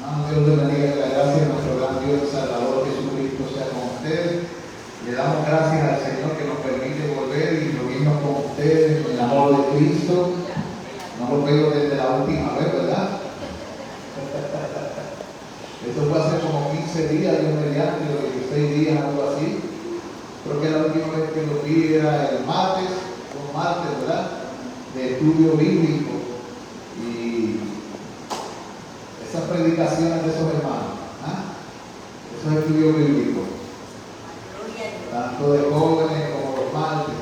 Dios le bendiga, la gracia de nuestro gran Dios Salvador Jesucristo sea con ustedes. Le damos gracias al Señor que nos permite volver y reunirnos con ustedes en el amor de Cristo. No hemos volvido desde la última vez, ¿verdad? Esto fue hace como 15 días, Dios mediante, o 16 días, algo así. Creo que la última vez que lo vi era el martes, ¿verdad? De estudio bíblico. Y esas predicaciones de esos hermanos, esos estudios bíblicos, tanto de jóvenes como los martes,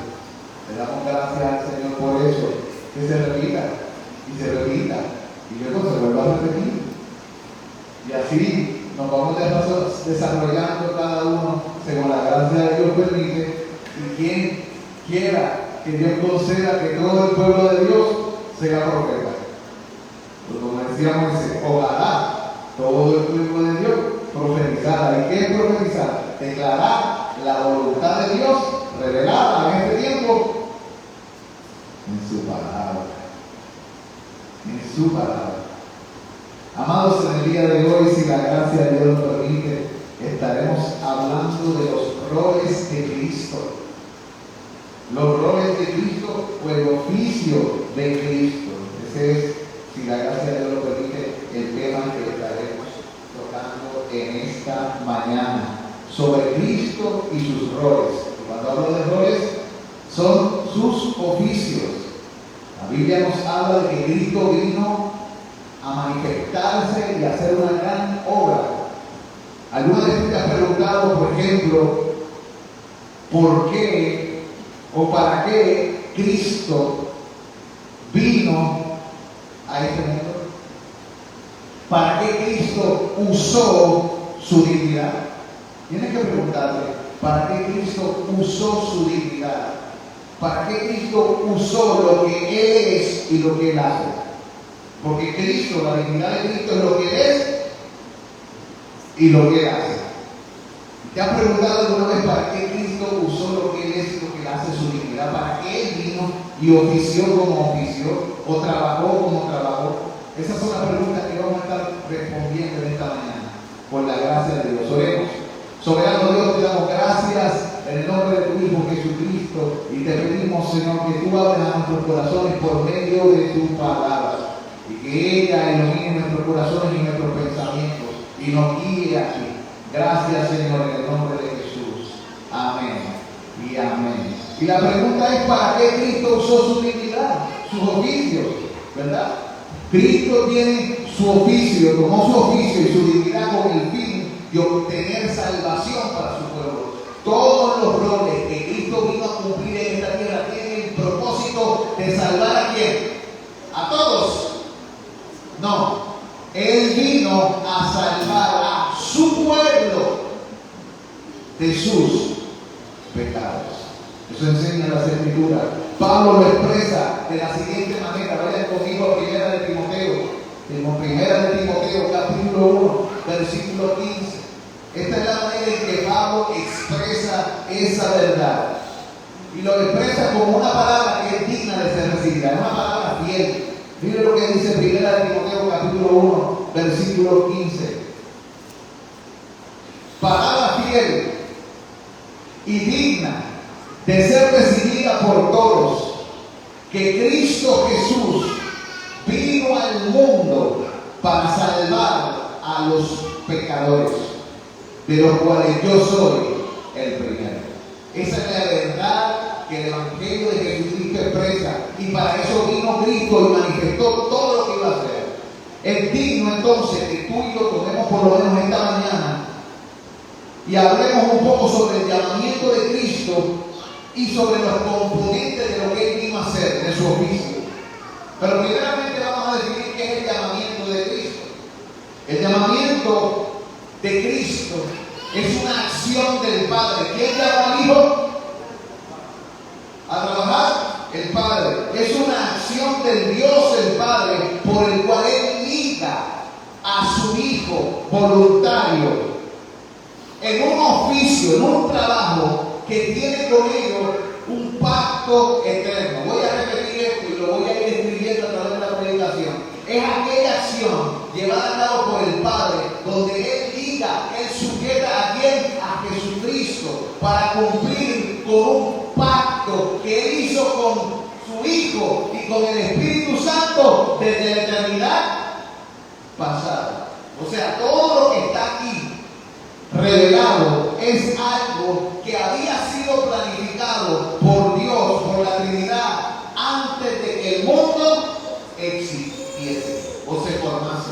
le damos gracias al Señor por eso, que se repita, y luego se vuelva a repetir. Y así nos vamos desarrollando cada uno según la gracia de Dios permite, y quien quiera que Dios conceda que todo el pueblo de Dios sea profeta. Pues como decía Moisés, ojalá todo el pueblo de Dios profetizara. ¿Y qué es profetizar? Declarar la voluntad de Dios revelada en este tiempo en su palabra. En su palabra. Amados, en el día de hoy, si la gracia de Dios nos permite, estaremos hablando de los roles de Cristo. Los roles de Cristo o el oficio de Cristo. Ese es, si la gracia de Dios lo permite, el tema que estaremos tocando en esta mañana. Sobre Cristo y sus roles. Y cuando hablo de roles, son sus oficios. La Biblia nos habla de que Cristo vino a manifestarse y a hacer una gran obra. ¿Alguna vez te has preguntado, por ejemplo, por qué o para qué Cristo vino a este mundo? ¿Para qué Cristo usó su divinidad? Tienes que preguntarte, ¿para qué Cristo usó su divinidad? ¿Para qué Cristo usó lo que Él es y lo que Él hace? Porque Cristo, la divinidad de Cristo es lo que Él es y lo que Él hace. ¿Te has preguntado alguna vez para qué Cristo usó lo que Él es y lo que Él hace, su divinidad? ¿Para qué Él vino y ofició como ofició o trabajó como trabajó? Esas son las preguntas que vamos a estar respondiendo en esta mañana, por la gracia de Dios. Oremos. Soberano Dios, te damos gracias en el nombre de tu Hijo Jesucristo y te pedimos, Señor, que tú hables a nuestros corazones por medio de tu palabra y que ella ilumine nuestros corazones y nuestros pensamientos y nos guíe aquí. Gracias, Señor, en el nombre de Jesús. Amén y amén. Y la pregunta es, ¿para qué Cristo usó su divinidad, sus oficios? ¿Verdad? Cristo tiene su oficio, tomó su oficio y su divinidad con el fin de obtener salvación para su pueblo. Todos los roles que Cristo vino a cumplir en esta tierra tienen el propósito de salvar a quién. ¿A todos? No. Él vino a salvar a su pueblo de sus pecados. Eso enseña las Escrituras. Pablo lo expresa de la siguiente manera. Vayan conmigo a Primera de Timoteo. Primera de Timoteo, capítulo 1, versículo 15. Esta es la manera en que Pablo expresa esa verdad. Y lo expresa como una palabra que es digna de ser recibida. Es una palabra fiel. Mire lo que dice Primera de Timoteo, capítulo 1, versículo 15. Palabra fiel y digna de ser recibida por todos, que Cristo Jesús vino al mundo para salvar a los pecadores, de los cuales yo soy el primero. Esa es la verdad que el Evangelio de Jesucristo expresa, y para eso vino Cristo y manifestó todo lo que iba a hacer. Es digno entonces que tú y yo tomemos por lo menos esta mañana y hablemos un poco sobre el llamamiento de Cristo y sobre los componentes de lo que Él vino a hacer, de su oficio. Pero primeramente vamos a definir qué es el llamamiento de Cristo. El llamamiento de Cristo es una acción del Padre. ¿Quién llama al Hijo a trabajar? El Padre. Es una acción del Dios el Padre por el cual Él liga a su Hijo voluntario en un oficio, en un trabajo que tiene con ellos un pacto eterno. Voy a repetir esto y lo voy a ir escribiendo a través de la predicación. Es aquella acción llevada a cabo por el Padre, donde Él liga, Él sujeta a quién, a Jesucristo, para cumplir con un pacto que Él hizo con su Hijo y con el Espíritu Santo desde la eternidad pasada. O sea, todo lo que está aquí revelado es algo que había sido planificado por Dios, por la Trinidad, antes de que el mundo existiese o se formase.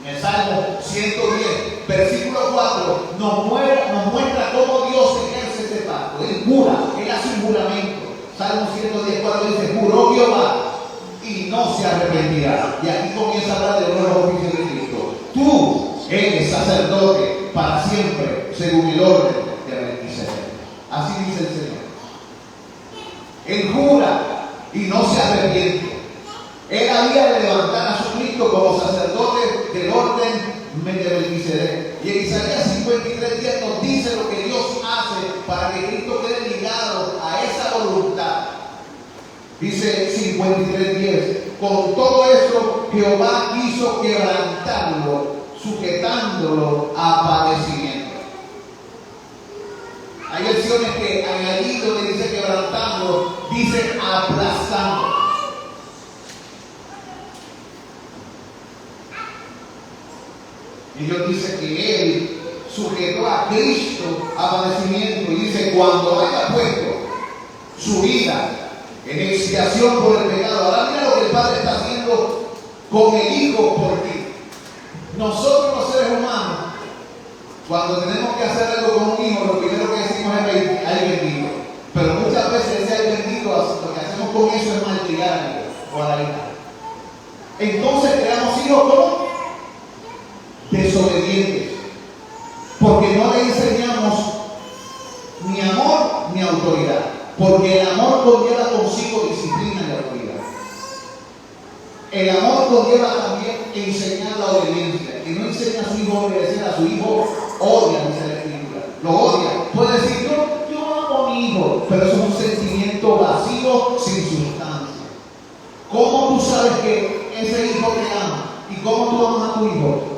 En el Salmo 110, versículo 4, nos muestra cómo Dios ejerce ese pacto. Él jura, Él hace un juramento. Salmo 110, 4 dice: juró Jehová y no se arrepentirá. Y aquí comienza a hablar de nuevos oficios de Cristo. Tú eres sacerdote para siempre, según el orden de Melquisedec. Así dice el Señor. Él jura y no se arrepiente. Él había de levantar a su Cristo como sacerdote del orden de Melquisedec. Y en Isaías 53:10 nos dice lo que Dios hace para que Cristo quede ligado a esa voluntad. Dice 53:10: con todo eso Jehová quiso quebrantarlo, sujetándolo a padecimiento. Hay versiones que allí donde dice quebrantando, dice aplastando. Y Dios dice que Él sujetó a Cristo a padecimiento. Y dice: cuando haya puesto su vida en expiación por el pecado. Ahora mira lo que el Padre está haciendo con el Hijo por ti. Nosotros los seres humanos, cuando tenemos que hacer algo con un hijo, lo primero que decimos es: ay bendito. Pero muchas veces ese ay bendito, lo que hacemos con eso es malcriar al hijo o a la hija. Entonces creamos hijos como desobedientes, porque no le enseñamos ni amor ni autoridad, porque el amor conlleva consigo disciplina y autoridad. El amor conlleva también enseñar la obediencia. Que no enseña a su hijo a obedecer, a su hijo odia, dice la Escritura. Lo odia. Puede decir: yo amo a mi hijo, pero eso es un sentimiento vacío, sin sustancia. ¿Cómo tú sabes que ese hijo te ama? ¿Y cómo tú amas a tu hijo?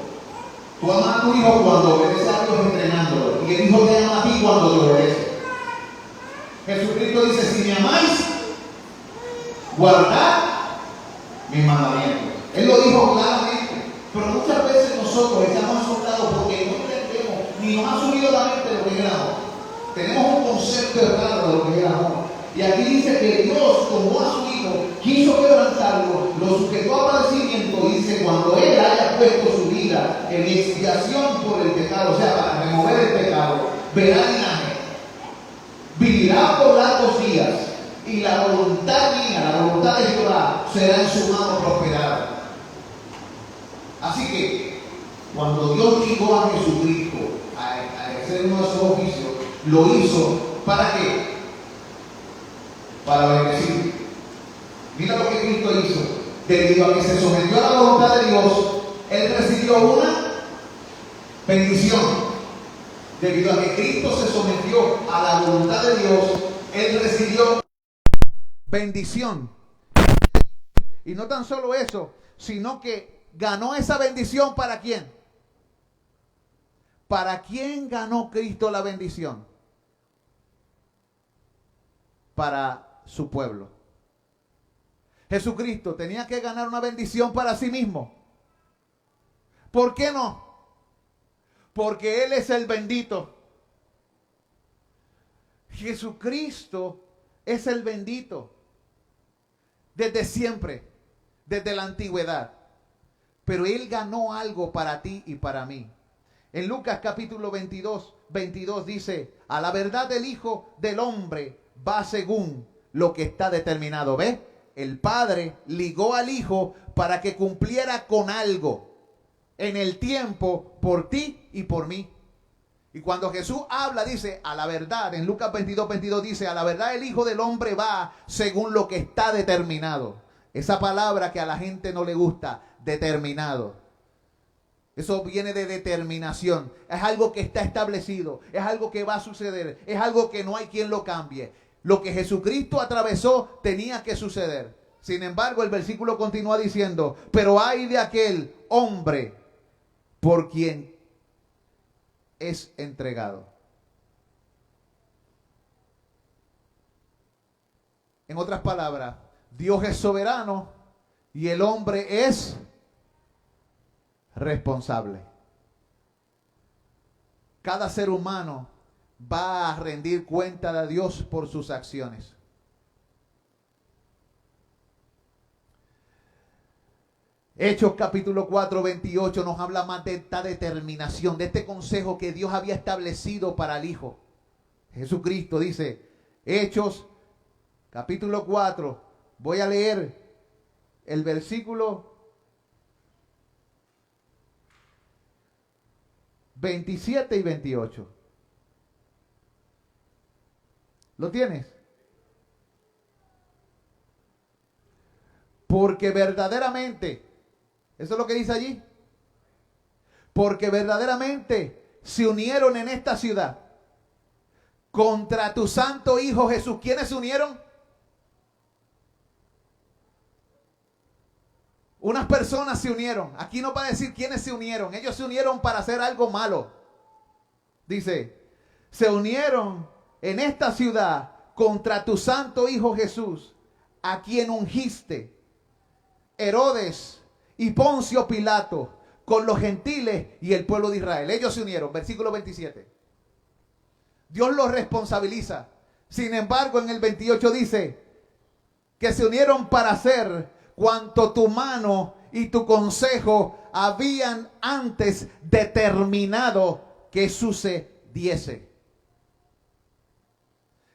Tú amas a tu hijo cuando obedeces a Dios entrenándolo. Y el hijo te ama a ti cuando te obedece. Jesucristo dice: si me amáis, guardad mis mandamientos. Él lo dijo claramente. Pero muchas veces nosotros estamos asombrados porque no entendemos ni nos ha subido la mente lo que es el amor. Tenemos un concepto errado de lo que es el amor. Y aquí dice que Dios tomó a su hijo, quiso quebrantarlo, lo sujetó a padecimiento. Y dice: cuando Él haya puesto su vida en expiación por el pecado, o sea, para remover el pecado, verá linaje, vivirá por largos días, y la voluntad mía, la voluntad de Jehová, será en su mano prosperada. Así que, cuando Dios ligó a Jesucristo a ejercer uno de sus oficios, lo hizo ¿para qué? Para bendecir. Mira lo que Cristo hizo. Debido a que se sometió a la voluntad de Dios, Él recibió una bendición. Debido a que Cristo se sometió a la voluntad de Dios, Él recibió bendición. Y no tan solo eso, sino que ganó esa bendición. ¿Para quién? ¿Para quién ganó Cristo la bendición? Para su pueblo. Jesucristo tenía que ganar una bendición para sí mismo. ¿Por qué no? Porque Él es el bendito. Jesucristo es el bendito. Desde siempre, desde la antigüedad. Pero Él ganó algo para ti y para mí. En Lucas capítulo 22 dice: a la verdad el Hijo del Hombre va según lo que está determinado. ¿Ves? El Padre ligó al Hijo para que cumpliera con algo en el tiempo por ti y por mí. Y cuando Jesús habla, dice: a la verdad, en Lucas 22 dice: a la verdad el Hijo del Hombre va según lo que está determinado. Esa palabra que a la gente no le gusta, determinado. Eso viene de determinación. Es algo que está establecido. Es algo que va a suceder. Es algo que no hay quien lo cambie. Lo que Jesucristo atravesó tenía que suceder. Sin embargo, el versículo continúa diciendo, pero hay de aquel hombre por quien es entregado. En otras palabras, Dios es soberano y el hombre es responsable. Cada ser humano va a rendir cuenta de Dios por sus acciones. Hechos capítulo 4, 28 nos habla más de esta determinación, de este consejo que Dios había establecido para el Hijo. Jesucristo dice, Hechos capítulo 4, voy a leer el versículo 27 y 28. ¿Lo tienes? Porque verdaderamente, eso es lo que dice allí, porque verdaderamente se unieron en esta ciudad contra tu santo Hijo Jesús. ¿Quiénes se unieron? Unas personas se unieron. Aquí no va a decir quiénes se unieron. Ellos se unieron para hacer algo malo. Dice, se unieron en esta ciudad contra tu santo Hijo Jesús, a quien ungiste, Herodes y Poncio Pilato, con los gentiles y el pueblo de Israel. Ellos se unieron. Versículo 27. Dios los responsabiliza. Sin embargo, en el 28 dice que se unieron para hacer cuanto tu mano y tu consejo habían antes determinado que sucediese.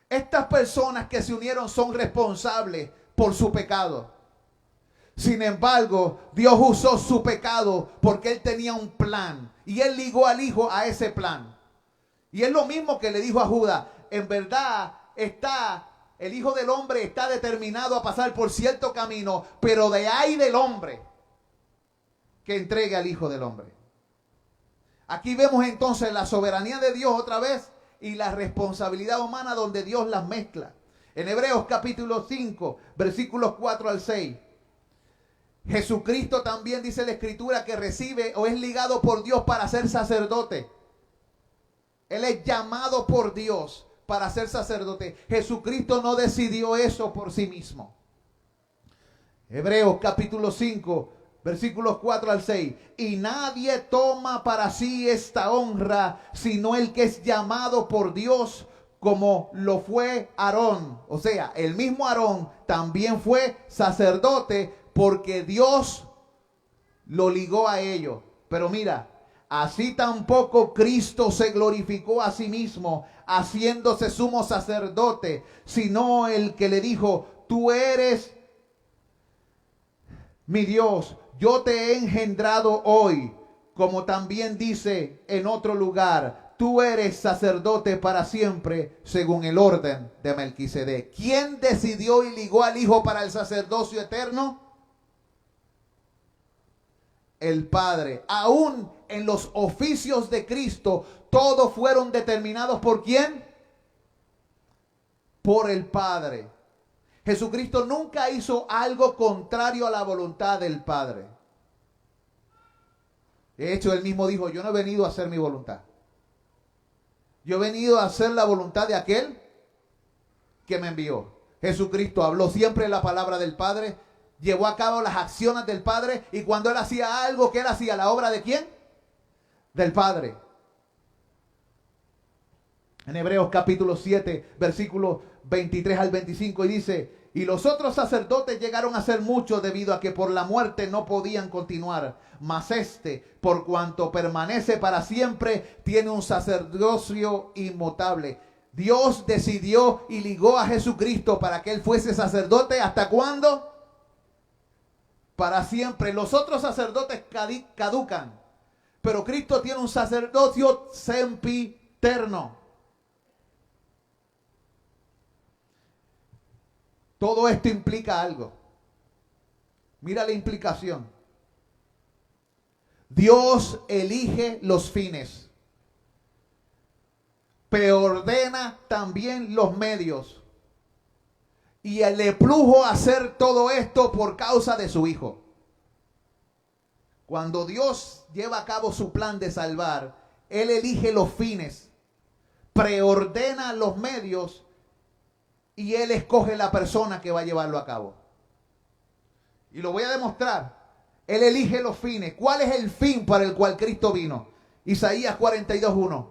Estas personas que se unieron son responsables por su pecado. Sin embargo, Dios usó su pecado porque Él tenía un plan. Y Él ligó al Hijo a ese plan. Y es lo mismo que le dijo a Judas. En verdad el Hijo del Hombre está determinado a pasar por cierto camino. Pero de ahí del hombre que entregue al Hijo del Hombre. Aquí vemos entonces la soberanía de Dios otra vez. Y la responsabilidad humana donde Dios las mezcla. En Hebreos capítulo 5, versículos 4 al 6. Jesucristo también dice la Escritura que recibe o es ligado por Dios para ser sacerdote. Él es llamado por Dios para ser sacerdote. Jesucristo no decidió eso por sí mismo. Hebreos capítulo 5, versículos 4 al 6. Y nadie toma para sí esta honra, sino el que es llamado por Dios, como lo fue Aarón. O sea, el mismo Aarón también fue sacerdote porque Dios lo ligó a ello. Pero mira, así tampoco Cristo se glorificó a sí mismo, haciéndose sumo sacerdote, sino el que le dijo, tú eres mi Dios, yo te he engendrado hoy, como también dice en otro lugar, tú eres sacerdote para siempre, según el orden de Melquisedec. ¿Quién decidió y ligó al Hijo para el sacerdocio eterno? El Padre. Aún en los oficios de Cristo, todos fueron determinados ¿por quién? Por el Padre. Jesucristo nunca hizo algo contrario a la voluntad del Padre. De hecho, él mismo dijo, yo no he venido a hacer mi voluntad. Yo he venido a hacer la voluntad de aquel que me envió. Jesucristo habló siempre la palabra del Padre, llevó a cabo las acciones del Padre, y cuando él hacía algo, ¿qué él hacía? ¿La obra de quién? Del Padre. En Hebreos capítulo 7, versículos 23 al 25, y dice, y los otros sacerdotes llegaron a ser muchos debido a que por la muerte no podían continuar, mas este, por cuanto permanece para siempre, tiene un sacerdocio inmutable. Dios decidió y ligó a Jesucristo para que él fuese sacerdote. ¿Hasta cuándo? Para siempre. Los otros sacerdotes caducan, pero Cristo tiene un sacerdocio sempiterno. Todo esto implica algo. Mira la implicación. Dios elige los fines, pero ordena también los medios. Y él le plujo hacer todo esto por causa de su Hijo. Cuando Dios lleva a cabo su plan de salvar, Él elige los fines, preordena los medios y Él escoge la persona que va a llevarlo a cabo. Y lo voy a demostrar. Él elige los fines. ¿Cuál es el fin para el cual Cristo vino? Isaías 42:1.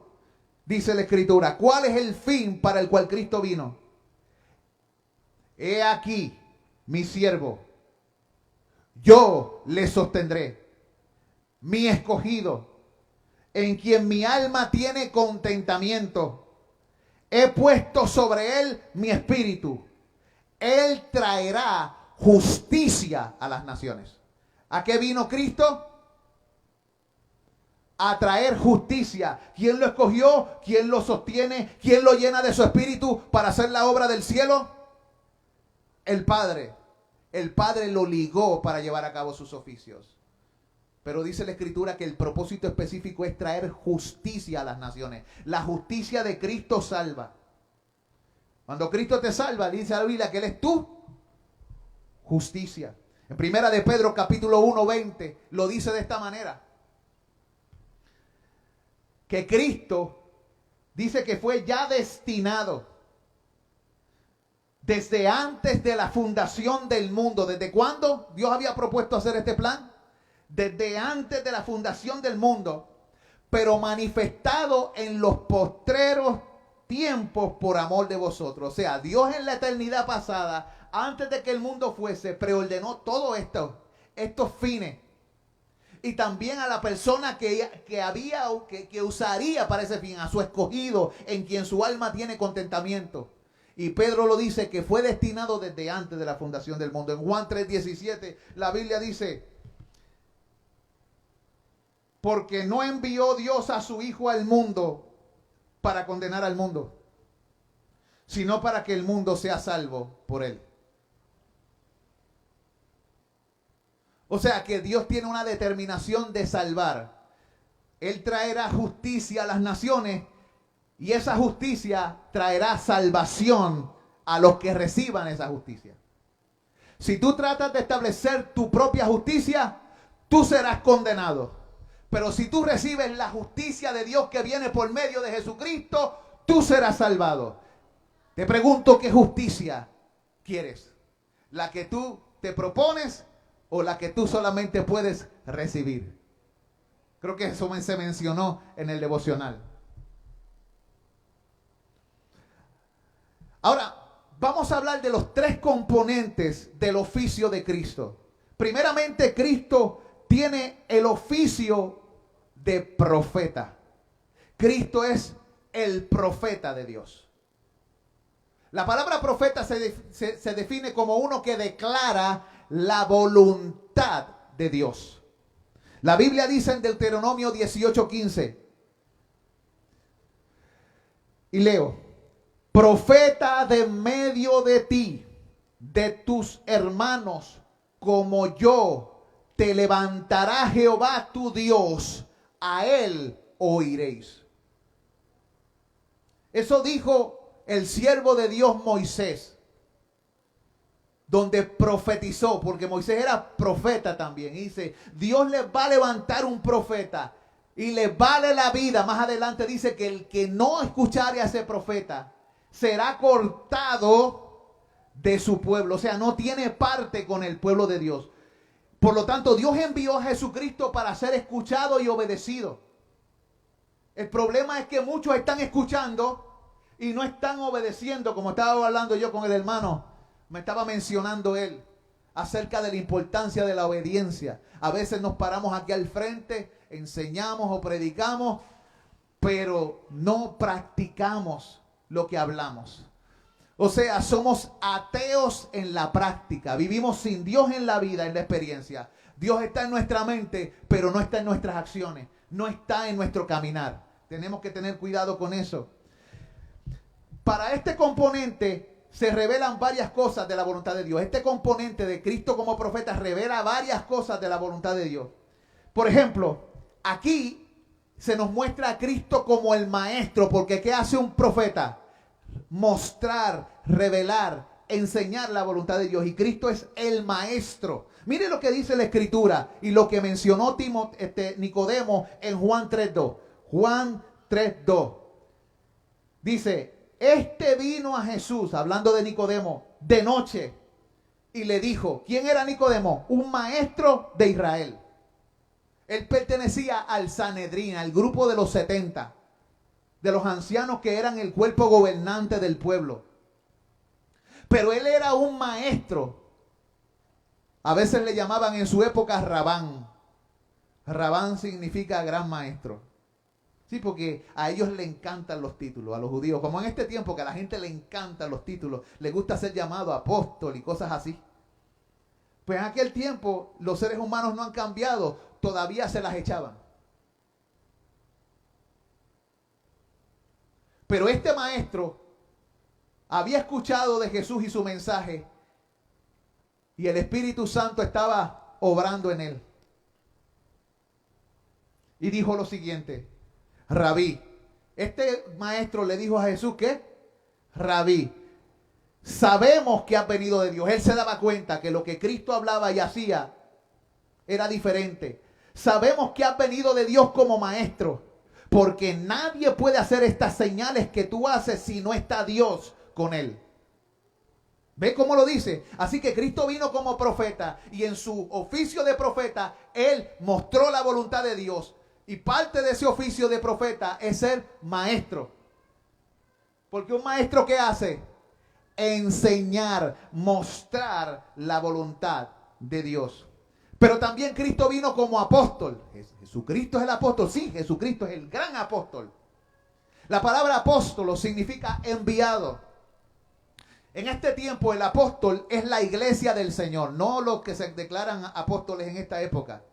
Dice la Escritura. ¿Cuál es el fin para el cual Cristo vino? He aquí mi siervo. Yo le sostendré. Mi escogido, en quien mi alma tiene contentamiento. He puesto sobre él mi espíritu. Él traerá justicia a las naciones. ¿A qué vino Cristo? A traer justicia. ¿Quién lo escogió? ¿Quién lo sostiene? ¿Quién lo llena de su espíritu para hacer la obra del cielo? El Padre. El Padre lo ligó para llevar a cabo sus oficios. Pero dice la Escritura que el propósito específico es traer justicia a las naciones. La justicia de Cristo salva. Cuando Cristo te salva, dice la Biblia que Él es tu justicia. En primera de Pedro capítulo 1:20 lo dice de esta manera. Que Cristo dice que fue ya destinado desde antes de la fundación del mundo. ¿Desde cuándo Dios había propuesto hacer este plan? Desde antes de la fundación del mundo, pero manifestado en los postreros tiempos por amor de vosotros. O sea, Dios en la eternidad pasada, antes de que el mundo fuese, preordenó todo esto, estos fines. Y también a la persona que usaría para ese fin, a su escogido, en quien su alma tiene contentamiento. Y Pedro lo dice que fue destinado desde antes de la fundación del mundo. En Juan 3:17, la Biblia dice: porque no envió Dios a su Hijo al mundo para condenar al mundo, sino para que el mundo sea salvo por él. O sea que Dios tiene una determinación de salvar. Él traerá justicia a las naciones y esa justicia traerá salvación a los que reciban esa justicia. Si tú tratas de establecer tu propia justicia, tú serás condenado. Pero si tú recibes la justicia de Dios que viene por medio de Jesucristo, tú serás salvado. Te pregunto, ¿qué justicia quieres? ¿La que tú te propones o la que tú solamente puedes recibir? Creo que eso se mencionó en el devocional. Ahora, vamos a hablar de los tres componentes del oficio de Cristo. Primeramente, Cristo tiene el oficio de profeta. Cristo es el profeta de Dios. La palabra profeta se define como uno que declara la voluntad de Dios. La Biblia dice en Deuteronomio 18:15, y leo: profeta de medio de ti, de tus hermanos, como yo, te levantará Jehová tu Dios, a él oiréis. Eso dijo el siervo de Dios Moisés, donde profetizó, porque Moisés era profeta también. Y dice, Dios les va a levantar un profeta y les vale la vida. Más adelante dice que el que no escuchare a ese profeta será cortado de su pueblo. O sea, no tiene parte con el pueblo de Dios. Por lo tanto, Dios envió a Jesucristo para ser escuchado y obedecido. El problema es que muchos están escuchando y no están obedeciendo, como estaba hablando yo con el hermano. Me estaba mencionando él acerca de la importancia de la obediencia. A veces nos paramos aquí al frente, enseñamos o predicamos, pero no practicamos lo que hablamos. O sea, somos ateos en la práctica. Vivimos sin Dios en la vida, en la experiencia. Dios está en nuestra mente, pero no está en nuestras acciones. No está en nuestro caminar. Tenemos que tener cuidado con eso. Para este componente se revelan varias cosas de la voluntad de Dios. Este componente de Cristo como profeta revela varias cosas de la voluntad de Dios. Por ejemplo, aquí se nos muestra a Cristo como el maestro, porque ¿qué hace un profeta? Mostrar, revelar enseñar la voluntad de Dios. Y Cristo es el maestro. Mire lo que dice la Escritura y lo que mencionó Nicodemo en Juan 3:2. Juan 3:2. Dice, este vino a Jesús, hablando de Nicodemo, de noche. Y le dijo, ¿quién era Nicodemo? Un maestro de Israel. Él pertenecía al Sanedrín, al grupo de los 70, de los ancianos que eran el cuerpo gobernante del pueblo. Pero él era un maestro. A veces le llamaban en su época Rabán. Rabán significa gran maestro. Sí, porque a ellos le encantan los títulos, a los judíos. Como en este tiempo que a la gente le encantan los títulos, le gusta ser llamado apóstol y cosas así. Pues en aquel tiempo los seres humanos no han cambiado, todavía se las echaban. Pero este maestro había escuchado de Jesús y su mensaje y el Espíritu Santo estaba obrando en él. Y dijo lo siguiente, Rabí. Este maestro le dijo a Jesús que, Rabí, sabemos que has venido de Dios. Él se daba cuenta que lo que Cristo hablaba y hacía era diferente. Sabemos que has venido de Dios como maestro, porque nadie puede hacer estas señales que tú haces si no está Dios con él. ¿Ve cómo lo dice? Así que Cristo vino como profeta y en su oficio de profeta, él mostró la voluntad de Dios. Y parte de ese oficio de profeta es ser maestro. Porque un maestro, ¿qué hace? Enseñar, mostrar la voluntad de Dios. Pero también Cristo vino como apóstol. Jesucristo es el apóstol. Sí, Jesucristo es el gran apóstol. La palabra apóstolo significa enviado. En este tiempo el apóstol es la iglesia del Señor, no los que se declaran apóstoles en esta época.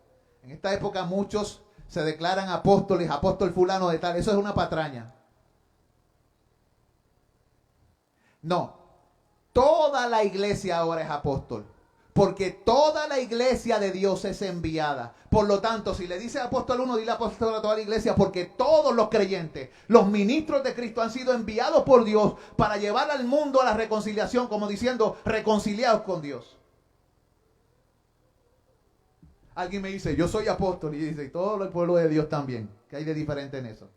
En esta época muchos se declaran apóstoles, apóstol fulano de tal. Eso es una patraña. No, toda la iglesia ahora es apóstol. Porque toda la iglesia de Dios es enviada. Por lo tanto, si le dice apóstol a uno, dile apóstol a toda la iglesia. Porque todos los creyentes, los ministros de Cristo han sido enviados por Dios para llevar al mundo a la reconciliación, como diciendo, reconciliados con Dios. Alguien me dice, yo soy apóstol. Y dice, y todo el pueblo de Dios también. ¿Qué hay de diferente en eso?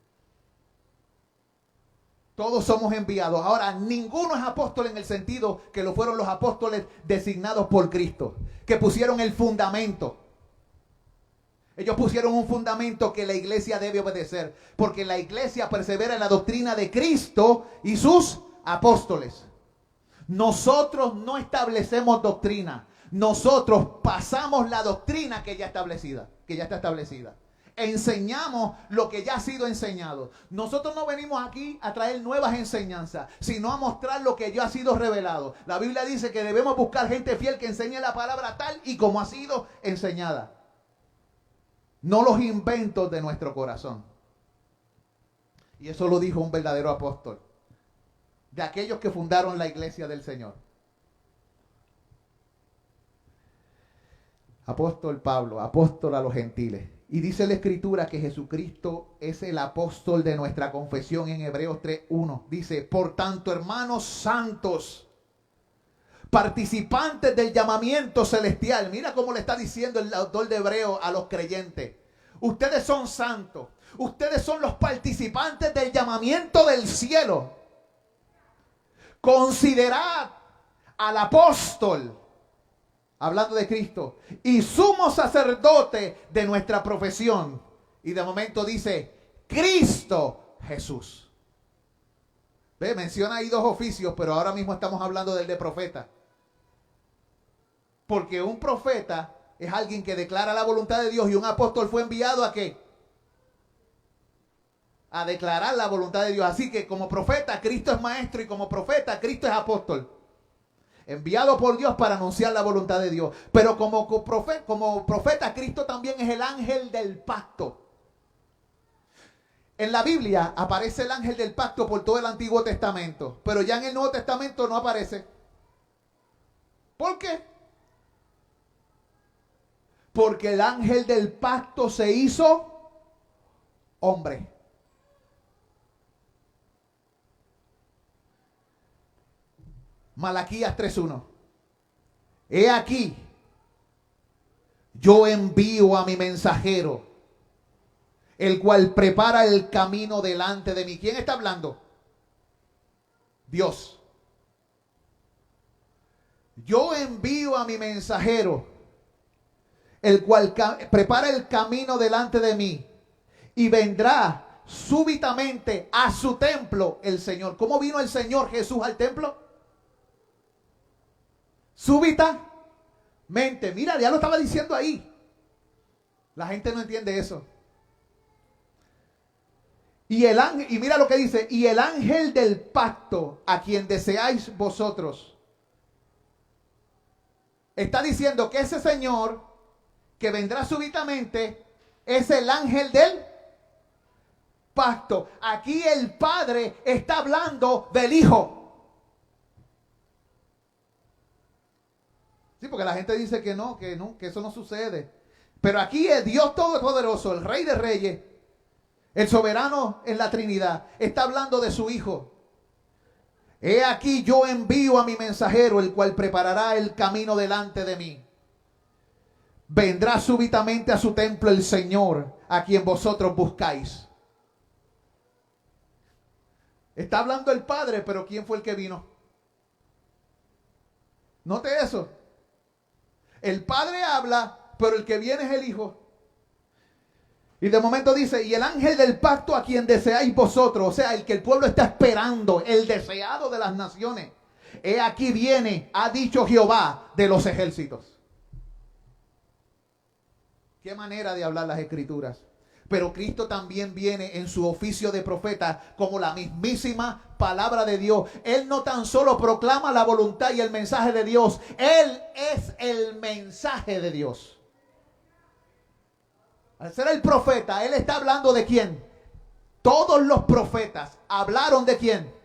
Todos somos enviados. Ahora, ninguno es apóstol en el sentido que lo fueron los apóstoles designados por Cristo, que pusieron el fundamento. Ellos pusieron un fundamento que la iglesia debe obedecer, porque la iglesia persevera en la doctrina de Cristo y sus apóstoles. Nosotros no establecemos doctrina. Nosotros pasamos la doctrina que ya está establecida. Enseñamos lo que ya ha sido enseñado. Nosotros no venimos aquí a traer nuevas enseñanzas, sino a mostrar lo que ya ha sido revelado. La Biblia dice que debemos buscar gente fiel que enseñe la palabra tal y como ha sido enseñada. No los inventos de nuestro corazón. Y eso lo dijo un verdadero apóstol, de aquellos que fundaron la iglesia del Señor. Apóstol Pablo, apóstol a los gentiles. Y dice la Escritura que Jesucristo es el apóstol de nuestra confesión en Hebreos 3:1. Dice, por tanto, hermanos santos, participantes del llamamiento celestial. Mira cómo le está diciendo el autor de Hebreos a los creyentes. Ustedes son santos. Ustedes son los participantes del llamamiento del cielo. Considerad al apóstol, hablando de Cristo, y sumo sacerdote de nuestra profesión. Y de momento dice, Cristo Jesús. Ve, menciona ahí dos oficios, pero ahora mismo estamos hablando del de profeta. Porque un profeta es alguien que declara la voluntad de Dios y un apóstol fue enviado ¿a qué? A declarar la voluntad de Dios. Así que como profeta, Cristo es maestro y como profeta, Cristo es apóstol. Enviado por Dios para anunciar la voluntad de Dios. Pero como profeta, Cristo también es el ángel del pacto. En la Biblia aparece el ángel del pacto por todo el Antiguo Testamento. Pero ya en el Nuevo Testamento no aparece. ¿Por qué? Porque el ángel del pacto se hizo hombre. Malaquías 3:1. He aquí, yo envío a mi mensajero, el cual prepara el camino delante de mí. ¿Quién está hablando? Dios. Yo envío a mi mensajero, el cual prepara el camino delante de mí, y vendrá súbitamente a su templo el Señor. ¿Cómo vino el Señor Jesús al templo? Súbitamente. Mira, ya lo estaba diciendo ahí. La gente no entiende eso. Y mira lo que dice, y el ángel del pacto, a quien deseáis vosotros. Está diciendo que ese Señor que vendrá súbitamente es el ángel del pacto. Aquí el Padre está hablando del Hijo. Sí, porque la gente dice que no, que eso no sucede. Pero aquí el Dios Todopoderoso, el Rey de Reyes, el soberano en la Trinidad, está hablando de su Hijo. He aquí yo envío a mi mensajero, el cual preparará el camino delante de mí. Vendrá súbitamente a su templo el Señor, a quien vosotros buscáis. Está hablando el Padre, pero ¿quién fue el que vino? Note eso. El Padre habla, pero el que viene es el Hijo. Y de momento dice, y el ángel del pacto a quien deseáis vosotros, o sea, el que el pueblo está esperando, el deseado de las naciones. He aquí viene, ha dicho Jehová de los ejércitos. Qué manera de hablar las Escrituras. Pero Cristo también viene en su oficio de profeta como la mismísima palabra de Dios. Él no tan solo proclama la voluntad y el mensaje de Dios. Él es el mensaje de Dios. Al ser el profeta, él está hablando de quién. Todos los profetas hablaron de quién.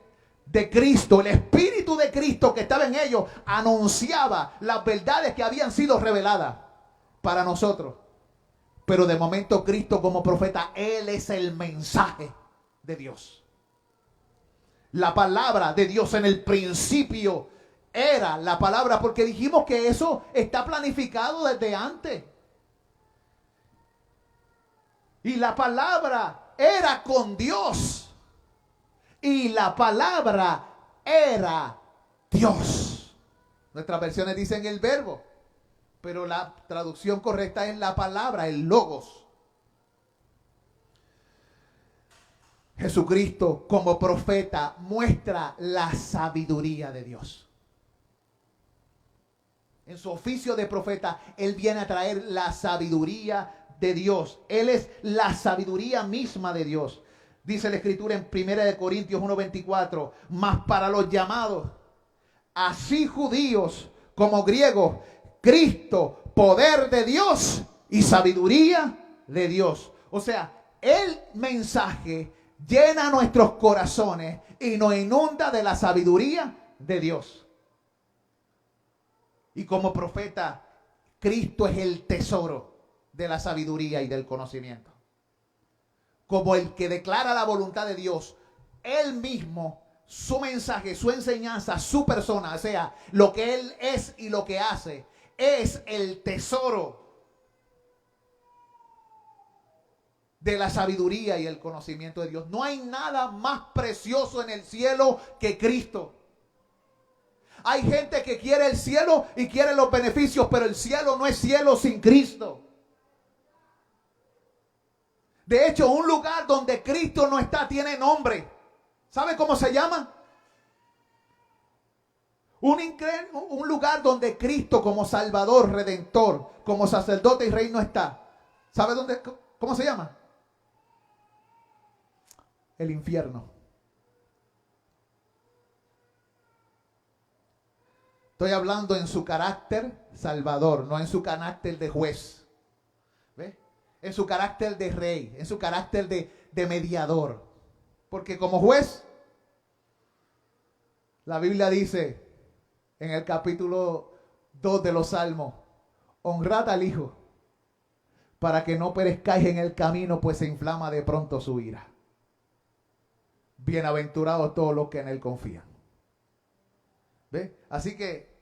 De Cristo. El Espíritu de Cristo que estaba en ellos anunciaba las verdades que habían sido reveladas para nosotros. Pero de momento Cristo como profeta, Él es el mensaje de Dios. La palabra de Dios en el principio era la palabra, porque dijimos que eso está planificado desde antes. Y la palabra era con Dios. Y la palabra era Dios. Nuestras versiones dicen el verbo. Pero la traducción correcta es la palabra, el logos. Jesucristo como profeta muestra la sabiduría de Dios. En su oficio de profeta, Él viene a traer la sabiduría de Dios. Él es la sabiduría misma de Dios. Dice la Escritura en 1 Corintios 1:24, mas para los llamados, así judíos como griegos, Cristo, poder de Dios y sabiduría de Dios. O sea, el mensaje llena nuestros corazones y nos inunda de la sabiduría de Dios. Y como profeta, Cristo es el tesoro de la sabiduría y del conocimiento. Como el que declara la voluntad de Dios, Él mismo, su mensaje, su enseñanza, su persona, o sea, lo que Él es y lo que hace, es el tesoro de la sabiduría y el conocimiento de Dios. No hay nada más precioso en el cielo que Cristo. Hay gente que quiere el cielo y quiere los beneficios, pero el cielo no es cielo sin Cristo. De hecho, un lugar donde Cristo no está tiene nombre. ¿Sabe cómo se llama? Un lugar donde Cristo como Salvador, Redentor, como sacerdote y rey no está. ¿Sabe dónde? ¿Cómo se llama? El infierno. Estoy hablando en su carácter salvador, no en su carácter de juez. ¿Ve? En su carácter de rey, en su carácter de mediador. Porque como juez, la Biblia dice en el capítulo 2 de los Salmos, honrad al Hijo para que no perezcáis en el camino, pues se inflama de pronto su ira. Bienaventurados todos los que en Él confían. ¿Ve? Así que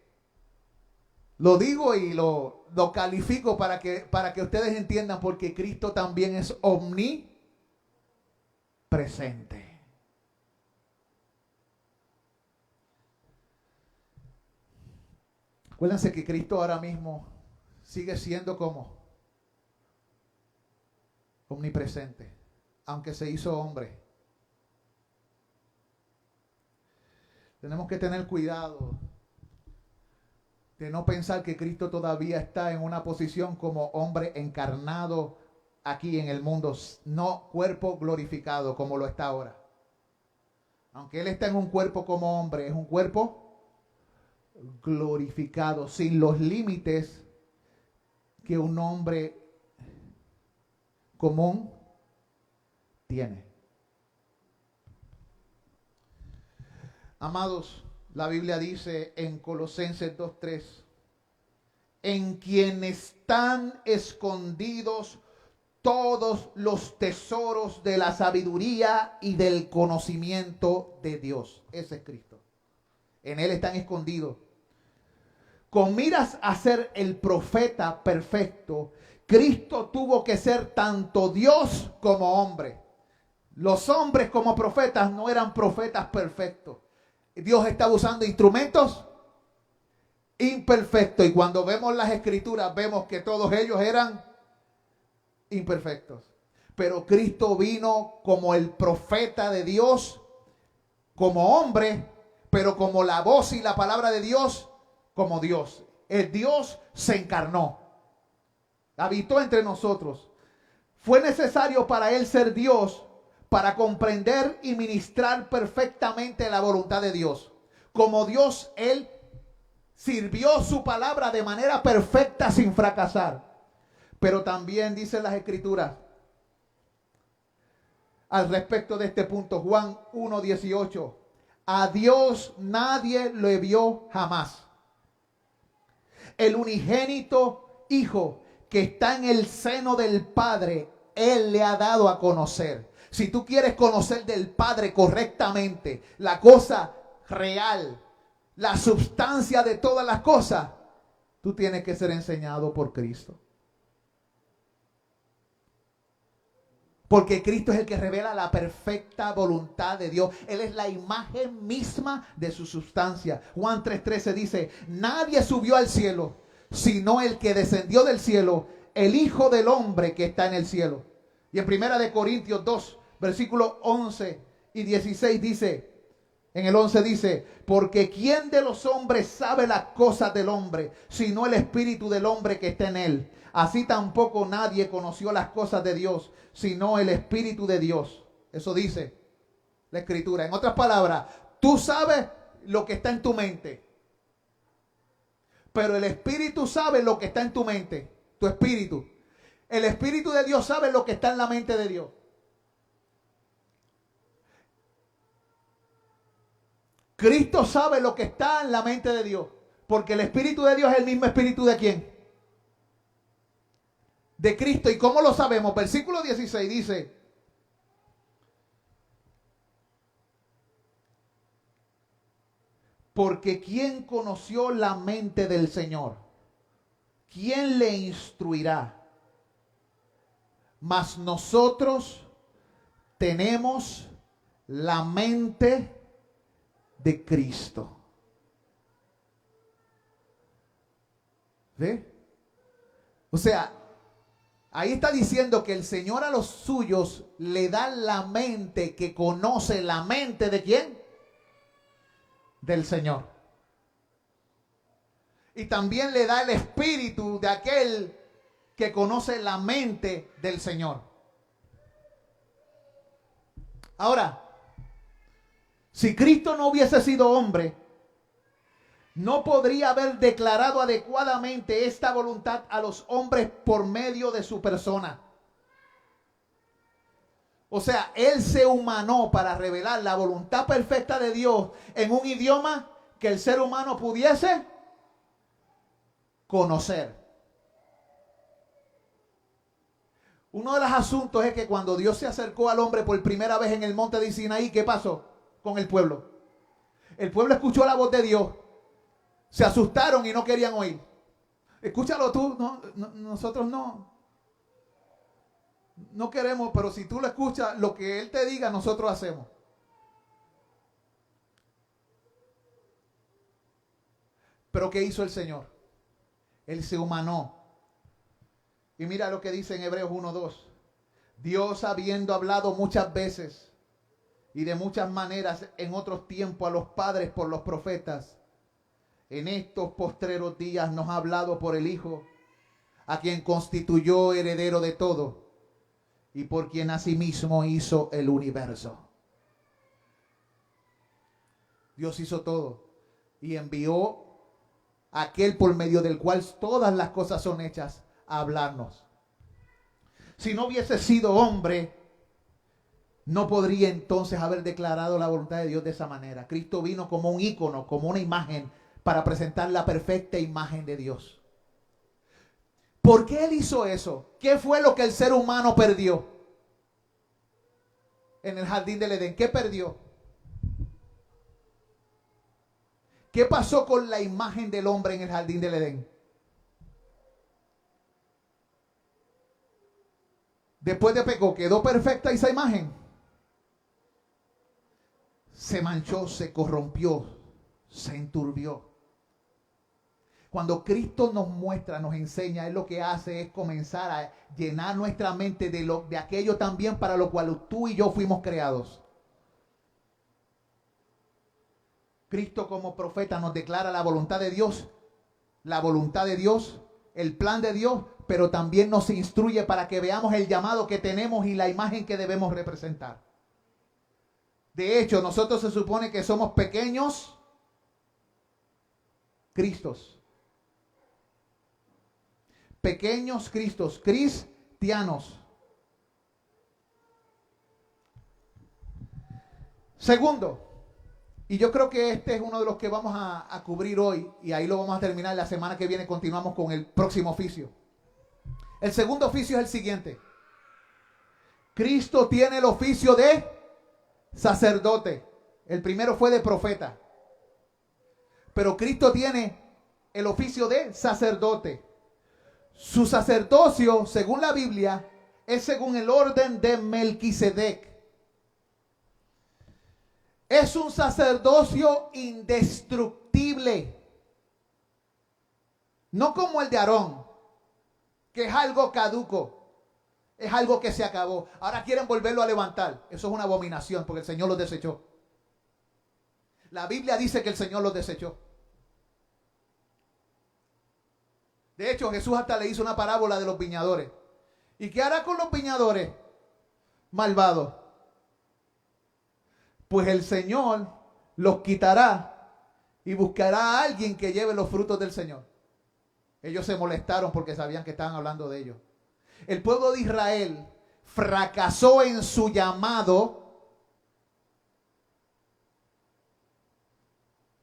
lo digo y lo califico para que ustedes entiendan, porque Cristo también es omnipresente. Acuérdense que Cristo ahora mismo sigue siendo como omnipresente, aunque se hizo hombre. Tenemos que tener cuidado de no pensar que Cristo todavía está en una posición como hombre encarnado aquí en el mundo, no cuerpo glorificado como lo está ahora. Aunque Él está en un cuerpo como hombre, es un cuerpo glorificado, sin los límites que un hombre común tiene. Amados, la Biblia dice en Colosenses 2:3, en quien están escondidos todos los tesoros de la sabiduría y del conocimiento de Dios. Ese es Cristo. En Él están escondidos. Con miras a ser el profeta perfecto, Cristo tuvo que ser tanto Dios como hombre. Los hombres como profetas no eran profetas perfectos. Dios estaba usando instrumentos imperfectos. Y cuando vemos las escrituras, vemos que todos ellos eran imperfectos. Pero Cristo vino como el profeta de Dios, como hombre, pero como la voz y la palabra de Dios, como Dios. El Dios se encarnó, habitó entre nosotros. Fue necesario para Él ser Dios para comprender y ministrar perfectamente la voluntad de Dios. Como Dios, Él sirvió su palabra de manera perfecta sin fracasar. Pero también dicen las escrituras al respecto de este punto, Juan 1:18, a Dios nadie le vio jamás. El unigénito Hijo que está en el seno del Padre, Él le ha dado a conocer. Si tú quieres conocer del Padre correctamente, la cosa real, la sustancia de todas las cosas, tú tienes que ser enseñado por Cristo. Porque Cristo es el que revela la perfecta voluntad de Dios. Él es la imagen misma de su sustancia. Juan 3:13 dice, nadie subió al cielo, sino el que descendió del cielo, el Hijo del Hombre que está en el cielo. Y en 1 Corintios 2, versículos 11 y 16 dice, en el 11 dice, porque ¿quién de los hombres sabe las cosas del hombre, sino el espíritu del hombre que está en él? Así tampoco nadie conoció las cosas de Dios, sino el Espíritu de Dios. Eso dice la Escritura. En otras palabras, tú sabes lo que está en tu mente, pero el Espíritu sabe lo que está en tu mente, tu espíritu. El Espíritu de Dios sabe lo que está en la mente de Dios. Cristo sabe lo que está en la mente de Dios, porque el Espíritu de Dios es el mismo Espíritu de ¿quién? De Cristo. ¿Y cómo lo sabemos? Versículo 16 dice, porque ¿quién conoció la mente del Señor? ¿Quién le instruirá? Mas nosotros tenemos la mente de Cristo. ¿Ve? O sea, ahí está diciendo que el Señor a los suyos le da la mente que conoce la mente de ¿quién? Del Señor. Y también le da el espíritu de aquel que conoce la mente del Señor. Ahora, si Cristo no hubiese sido hombre, no podría haber declarado adecuadamente esta voluntad a los hombres por medio de su persona. O sea, Él se humanó para revelar la voluntad perfecta de Dios en un idioma que el ser humano pudiese conocer. Uno de los asuntos es que cuando Dios se acercó al hombre por primera vez en el monte de Sinaí, ¿qué pasó con el pueblo? El pueblo escuchó la voz de Dios, Se asustaron y no querían oír. Escúchalo tú, nosotros no queremos, pero si tú lo escuchas, lo que Él te diga, nosotros hacemos. Pero ¿qué hizo el Señor? Él se humanó. Y mira lo que dice en Hebreos 1:2. Dios, habiendo hablado muchas veces y de muchas maneras en otros tiempos a los padres por los profetas, en estos postreros días nos ha hablado por el Hijo, a quien constituyó heredero de todo y por quien asimismo hizo el universo. Dios hizo todo y envió a aquel por medio del cual todas las cosas son hechas a hablarnos. Si no hubiese sido hombre, no podría entonces haber declarado la voluntad de Dios de esa manera. Cristo vino como un ícono, como una imagen, para presentar la perfecta imagen de Dios. ¿Por qué Él hizo eso? ¿Qué fue lo que el ser humano perdió en el jardín del Edén? ¿Qué perdió? ¿Qué pasó con la imagen del hombre en el jardín del Edén? Después de pecó, ¿quedó perfecta esa imagen? Se manchó, se corrompió, se enturbió. Cuando Cristo nos muestra, nos enseña, Él lo que hace es comenzar a llenar nuestra mente de aquello también para lo cual tú y yo fuimos creados. Cristo como profeta nos declara la voluntad de Dios, el plan de Dios, pero también nos instruye para que veamos el llamado que tenemos y la imagen que debemos representar. De hecho, nosotros se supone que somos pequeños Cristos. Pequeños Cristos, cristianos. Segundo, y yo creo que este es uno de los que vamos a cubrir hoy, y ahí lo vamos a terminar. La semana que viene continuamos con el próximo oficio. El segundo oficio es el siguiente. Cristo tiene el oficio de sacerdote. El primero fue de profeta. Pero Cristo tiene el oficio de sacerdote. Su sacerdocio, según la Biblia, es según el orden de Melquisedec. Es un sacerdocio indestructible. No como el de Aarón, que es algo caduco. Es algo que se acabó. Ahora quieren volverlo a levantar. Eso es una abominación porque el Señor los desechó. La Biblia dice que el Señor los desechó. De hecho, Jesús hasta le hizo una parábola de los viñadores. ¿Y qué hará con los viñadores malvados? Pues el Señor los quitará y buscará a alguien que lleve los frutos del Señor. Ellos se molestaron porque sabían que estaban hablando de ellos. El pueblo de Israel fracasó en su llamado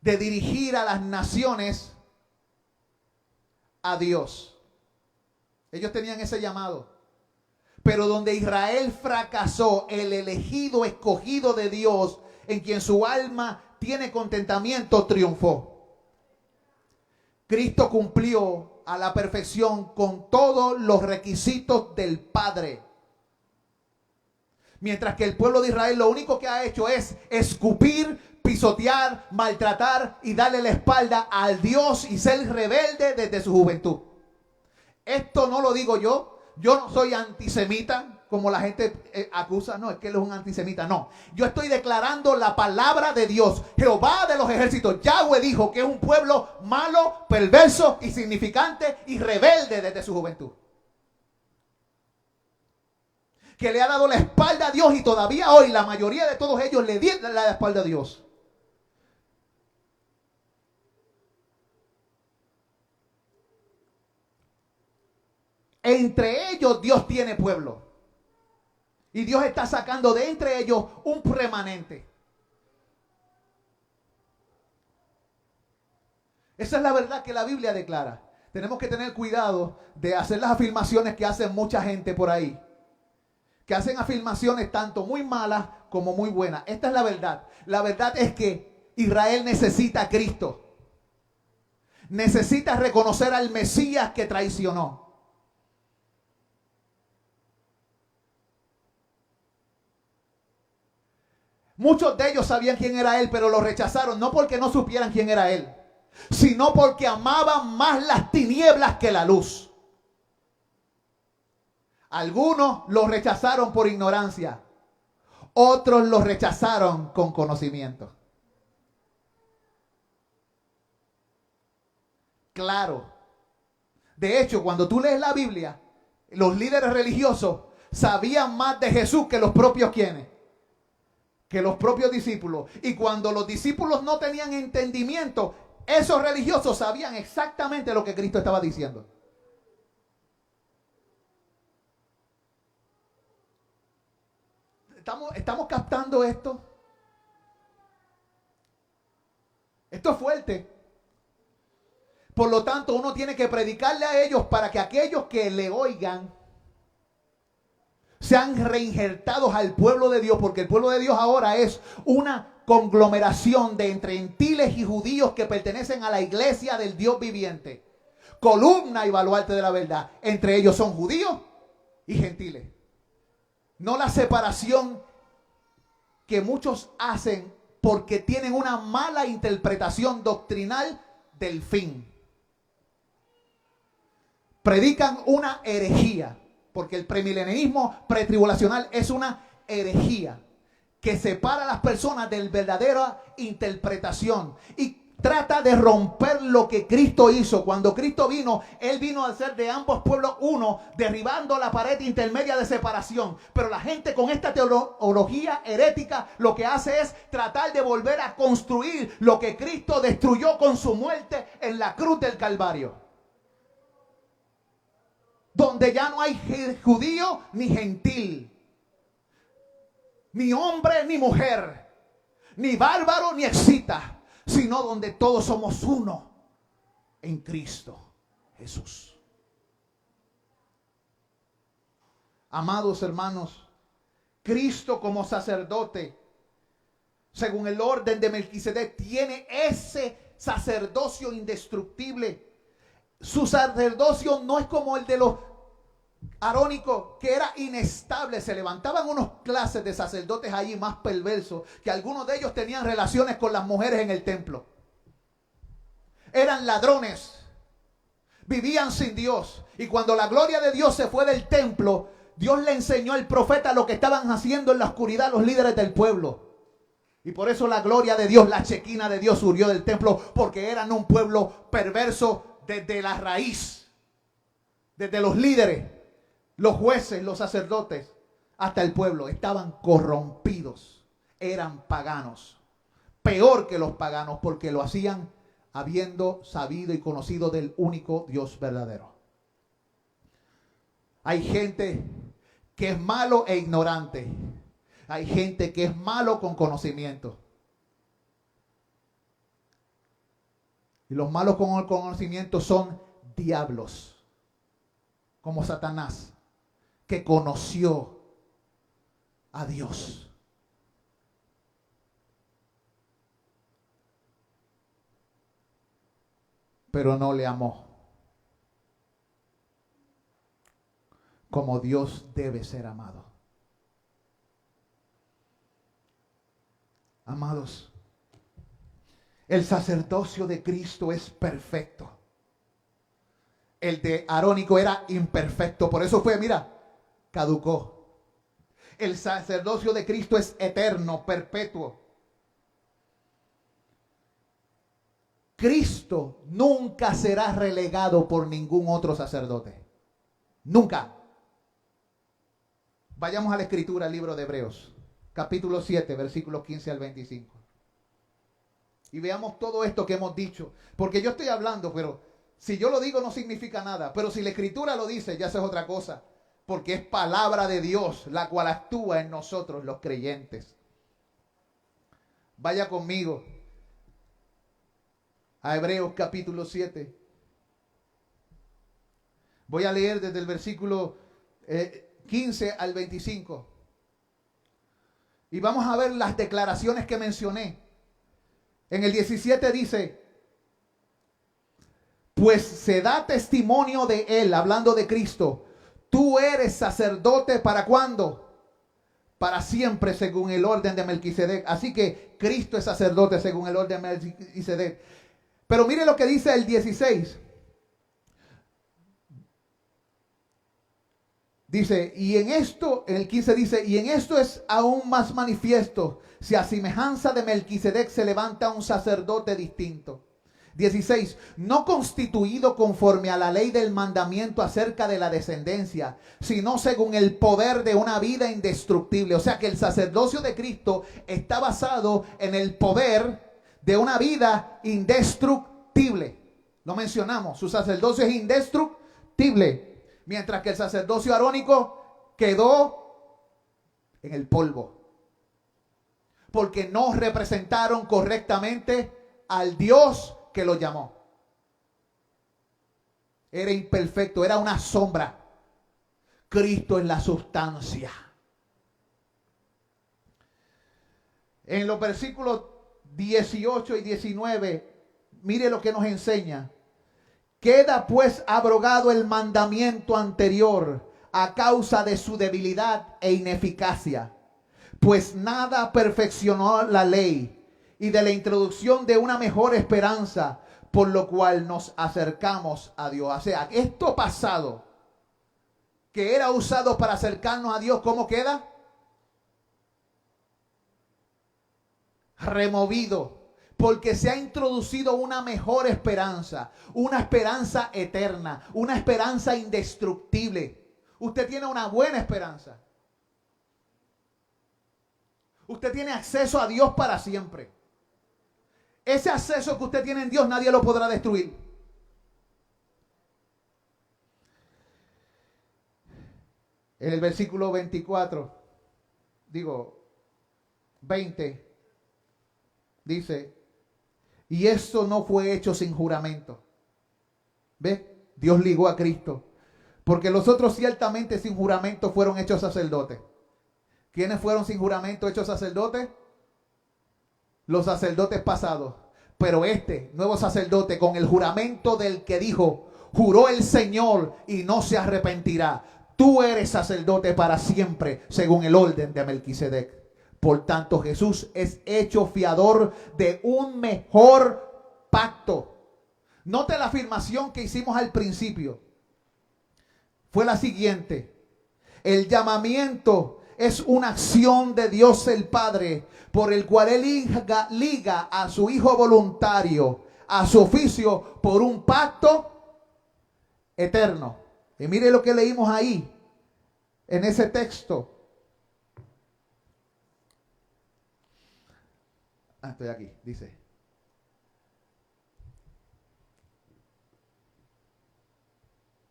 de dirigir a las naciones a Dios. Ellos tenían ese llamado. Pero donde Israel fracasó, el elegido, escogido de Dios, en quien su alma tiene contentamiento, triunfó. Cristo cumplió a la perfección con todos los requisitos del Padre. Mientras que el pueblo de Israel lo único que ha hecho es escupir, pisotear, maltratar y darle la espalda al Dios y ser rebelde desde su juventud. Esto no lo digo yo. Yo no soy antisemita, como la gente acusa. No, es que él es un antisemita. No, yo estoy declarando la palabra de Dios. Jehová de los ejércitos, Yahweh, dijo que es un pueblo malo, perverso, insignificante y rebelde desde su juventud. Que le ha dado la espalda a Dios y todavía hoy la mayoría de todos ellos le dieron la espalda a Dios. Entre ellos Dios tiene pueblo. Y Dios está sacando de entre ellos un remanente. Esa es la verdad que la Biblia declara. Tenemos que tener cuidado de hacer las afirmaciones que hacen mucha gente por ahí. Que hacen afirmaciones tanto muy malas como muy buenas. Esta es la verdad. La verdad es que Israel necesita a Cristo. necesita reconocer al Mesías que traicionó. Muchos de ellos sabían quién era él, pero lo rechazaron, no porque no supieran quién era él, sino porque amaban más las tinieblas que la luz. Algunos lo rechazaron por ignorancia, otros lo rechazaron con conocimiento. Claro. De hecho, cuando tú lees la Biblia, los líderes religiosos sabían más de Jesús que los propios quienes, que los propios discípulos. Y cuando los discípulos no tenían entendimiento, esos religiosos sabían exactamente lo que Cristo estaba diciendo. ¿Estamos captando esto? Esto es fuerte. Por lo tanto, uno tiene que predicarle a ellos para que aquellos que le oigan sean reinjertados al pueblo de Dios, porque el pueblo de Dios ahora es una conglomeración de entre gentiles y judíos que pertenecen a la iglesia del Dios viviente, columna y baluarte de la verdad. Entre ellos son judíos y gentiles. No la separación que muchos hacen porque tienen una mala interpretación doctrinal del fin. Predican una herejía, porque el premilenialismo pretribulacional es una herejía que separa a las personas de la verdadera interpretación y trata de romper lo que Cristo hizo. Cuando Cristo vino, Él vino a hacer de ambos pueblos uno, derribando la pared intermedia de separación. Pero la gente con esta teología herética lo que hace es tratar de volver a construir lo que Cristo destruyó con su muerte en la cruz del Calvario. Donde ya no hay judío ni gentil, ni hombre ni mujer, ni bárbaro ni escita, sino donde todos somos uno en Cristo Jesús. Amados hermanos, Cristo como sacerdote, según el orden de Melquisedec, tiene ese sacerdocio indestructible. Su sacerdocio no es como el de los arónicos, que era inestable. Se levantaban unos clases de sacerdotes allí más perversos, que algunos de ellos tenían relaciones con las mujeres en el templo. Eran ladrones, vivían sin Dios. Y cuando la gloria de Dios se fue del templo, Dios le enseñó al profeta lo que estaban haciendo en la oscuridad los líderes del pueblo. Y por eso la gloria de Dios, la chequina de Dios surgió del templo, porque eran un pueblo perverso desde la raíz, desde los líderes, los jueces, los sacerdotes, hasta el pueblo. Estaban corrompidos, eran paganos, peor que los paganos, porque lo hacían habiendo sabido y conocido del único Dios verdadero. Hay gente que es malo e ignorante. Hay gente que es malo con conocimiento. Y los malos con el conocimiento son diablos, como Satanás, que conoció a Dios. Pero no le amó como Dios debe ser amado. Amados, el sacerdocio de Cristo es perfecto. El de arónico era imperfecto. Por eso fue, mira, caducó. El sacerdocio de Cristo es eterno, perpetuo. Cristo nunca será relegado por ningún otro sacerdote. Nunca. Vayamos a la escritura, al libro de Hebreos, capítulo 7, versículos 15 al 25. Y veamos todo esto que hemos dicho. Porque yo estoy hablando, pero si yo lo digo no significa nada. Pero si la escritura lo dice, ya eso es otra cosa. Porque es palabra de Dios, la cual actúa en nosotros los creyentes. Vaya conmigo a Hebreos capítulo 7. Voy a leer desde el versículo 15 al 25. Y vamos a ver las declaraciones que mencioné. En el 17 dice: Pues se da testimonio de él, hablando de Cristo. Tú eres sacerdote ¿para cuándo? Para siempre, según el orden de Melquisedec. Así que Cristo es sacerdote según el orden de Melquisedec. Pero mire lo que dice el 16. Dice, y en esto, en el 15 dice, y en esto es aún más manifiesto, si a semejanza de Melquisedec se levanta un sacerdote distinto. 16, no constituido conforme a la ley del mandamiento acerca de la descendencia, sino según el poder de una vida indestructible. O sea que el sacerdocio de Cristo está basado en el poder de una vida indestructible. Lo mencionamos, su sacerdocio es indestructible. Mientras que el sacerdocio arónico quedó en el polvo. Porque no representaron correctamente al Dios que lo llamó. Era imperfecto, era una sombra. Cristo es la sustancia. En los versículos 18 y 19, mire lo que nos enseña. Queda pues abrogado el mandamiento anterior a causa de su debilidad e ineficacia, pues nada perfeccionó la ley, y de la introducción de una mejor esperanza, por lo cual nos acercamos a Dios. O sea, esto pasado, que era usado para acercarnos a Dios, ¿cómo queda? Removido. Porque se ha introducido una mejor esperanza, una esperanza eterna, una esperanza indestructible. Usted tiene una buena esperanza. Usted tiene acceso a Dios para siempre. Ese acceso que usted tiene en Dios nadie lo podrá destruir. En el versículo 20, dice, y esto no fue hecho sin juramento. ¿Ves? Dios ligó a Cristo. Porque los otros ciertamente sin juramento fueron hechos sacerdotes. ¿Quiénes fueron sin juramento hechos sacerdotes? Los sacerdotes pasados. Pero este nuevo sacerdote, con el juramento del que dijo, juró el Señor y no se arrepentirá. Tú eres sacerdote para siempre, según el orden de Melquisedec. Por tanto, Jesús es hecho fiador de un mejor pacto. Note la afirmación que hicimos al principio. Fue la siguiente. El llamamiento es una acción de Dios el Padre, por el cual Él liga a su Hijo voluntario a su oficio por un pacto eterno. Y mire lo que leímos ahí, en ese texto. Estoy aquí, dice.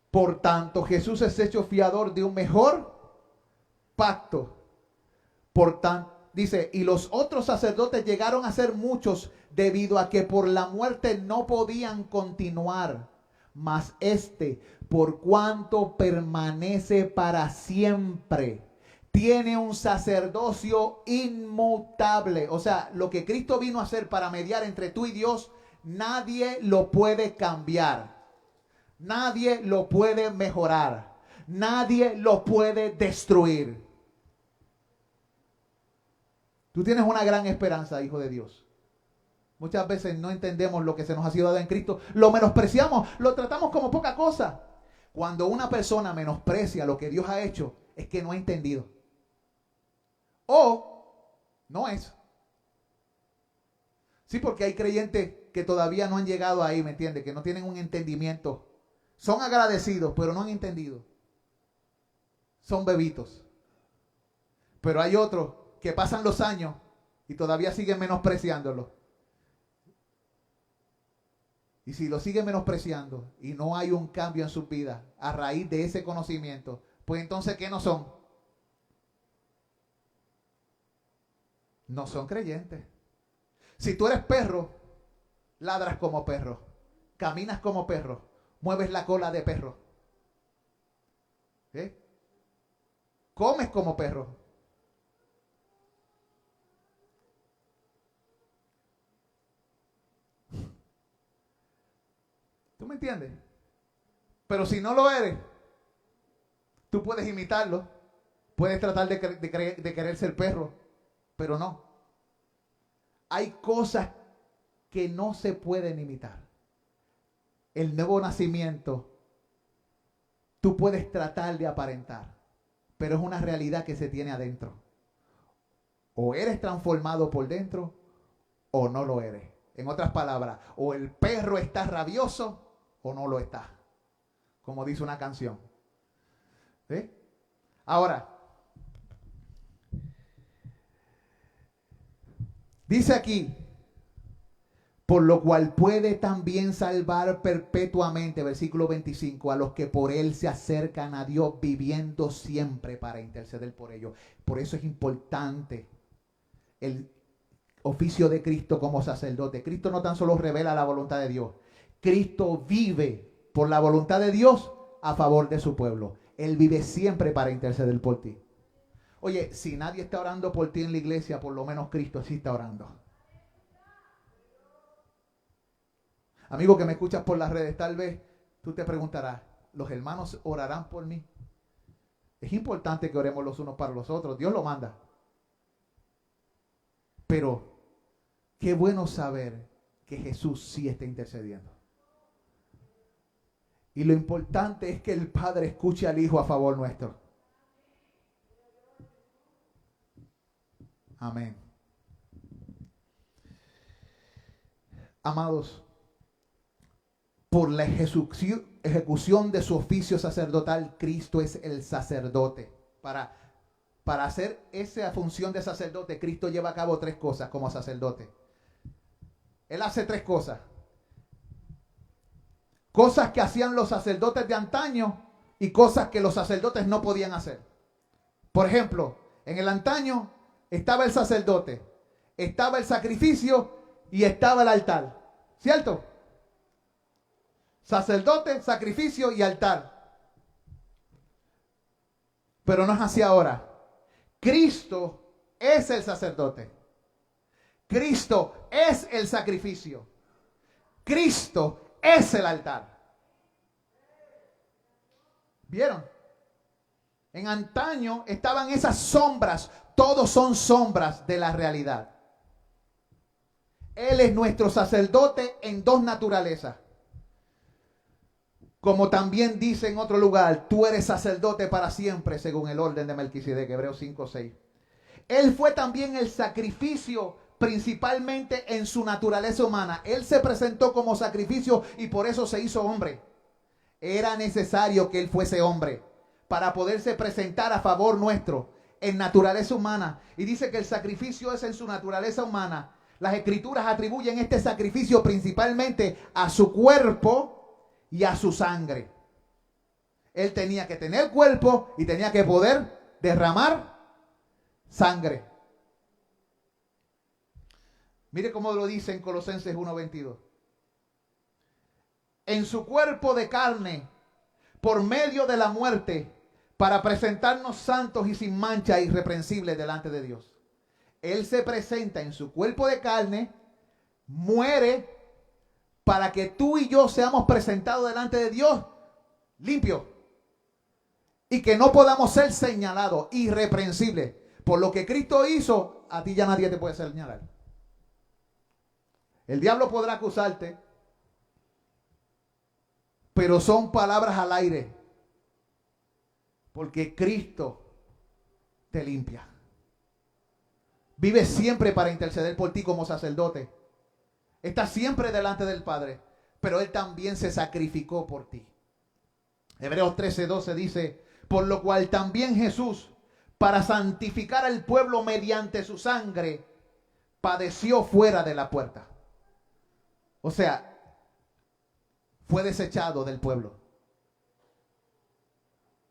Por tanto, Jesús es hecho fiador de un mejor pacto. Por tanto, dice, y los otros sacerdotes llegaron a ser muchos debido a que por la muerte no podían continuar. Mas este, por cuanto permanece para siempre, tiene un sacerdocio inmutable. O sea, lo que Cristo vino a hacer para mediar entre tú y Dios, nadie lo puede cambiar. Nadie lo puede mejorar. Nadie lo puede destruir. Tú tienes una gran esperanza, hijo de Dios. Muchas veces no entendemos lo que se nos ha sido dado en Cristo. Lo menospreciamos, lo tratamos como poca cosa. Cuando una persona menosprecia lo que Dios ha hecho, es que no ha entendido. O no es. Sí, porque hay creyentes que todavía no han llegado ahí, ¿me entiendes? Que no tienen un entendimiento. Son agradecidos, pero no han entendido. Son bebitos. Pero hay otros que pasan los años y todavía siguen menospreciándolo. Y si lo siguen menospreciando y no hay un cambio en sus vidas a raíz de ese conocimiento, pues entonces, ¿qué no son? No son creyentes. Si tú eres perro, ladras como perro, caminas como perro, mueves la cola de perro, ¿eh? Comes como perro. ¿Tú me entiendes? Pero si no lo eres, tú puedes imitarlo, puedes tratar de querer ser perro, pero no. Hay cosas que no se pueden imitar. El nuevo nacimiento, tú puedes tratar de aparentar, pero es una realidad que se tiene adentro. O eres transformado por dentro o no lo eres. En otras palabras, o el perro está rabioso o no lo está, como dice una canción. ¿Sí? Ahora, dice aquí, por lo cual puede también salvar perpetuamente, versículo 25, a los que por él se acercan a Dios, viviendo siempre para interceder por ellos. Por eso es importante el oficio de Cristo como sacerdote. Cristo no tan solo revela la voluntad de Dios, Cristo vive por la voluntad de Dios a favor de su pueblo. Él vive siempre para interceder por ti. Oye, si nadie está orando por ti en la iglesia, por lo menos Cristo sí está orando. Amigo que me escuchas por las redes, tal vez tú te preguntarás, ¿los hermanos orarán por mí? Es importante que oremos los unos para los otros. Dios lo manda. Pero qué bueno saber que Jesús sí está intercediendo. Y lo importante es que el Padre escuche al Hijo a favor nuestro. Amén. Amados, por la ejecución de su oficio sacerdotal, Cristo es el sacerdote. Para hacer esa función de sacerdote, Cristo lleva a cabo 3 cosas como sacerdote. Él hace 3 cosas. Cosas que hacían los sacerdotes de antaño y cosas que los sacerdotes no podían hacer. Por ejemplo, en el antaño estaba el sacerdote, estaba el sacrificio y estaba el altar. ¿Cierto? Sacerdote, sacrificio y altar. Pero no es así ahora. Cristo es el sacerdote. Cristo es el sacrificio. Cristo es el altar. ¿Vieron? En antaño estaban esas sombras. Todos son sombras de la realidad. Él es nuestro sacerdote en 2 naturalezas. Como también dice en otro lugar, tú eres sacerdote para siempre, según el orden de Melquisedec, Hebreos 5:6. Él fue también el sacrificio, principalmente en su naturaleza humana. Él se presentó como sacrificio y por eso se hizo hombre. Era necesario que él fuese hombre para poderse presentar a favor nuestro en naturaleza humana. Y dice que el sacrificio es en su naturaleza humana. Las escrituras atribuyen este sacrificio principalmente a su cuerpo y a su sangre. Él tenía que tener cuerpo y tenía que poder derramar sangre. Mire cómo lo dice en Colosenses 1:22. En su cuerpo de carne, por medio de la muerte, para presentarnos santos y sin mancha e irreprensibles delante de Dios. Él se presenta en su cuerpo de carne, muere para que tú y yo seamos presentados delante de Dios limpios y que no podamos ser señalados, irreprensibles. Por lo que Cristo hizo, a ti ya nadie te puede señalar. El diablo podrá acusarte, pero son palabras al aire, porque Cristo te limpia. Vive siempre para interceder por ti como sacerdote. Está siempre delante del Padre, pero Él también se sacrificó por ti. Hebreos 13:12 dice, por lo cual también Jesús, para santificar al pueblo mediante su sangre, padeció fuera de la puerta. O sea, fue desechado del pueblo.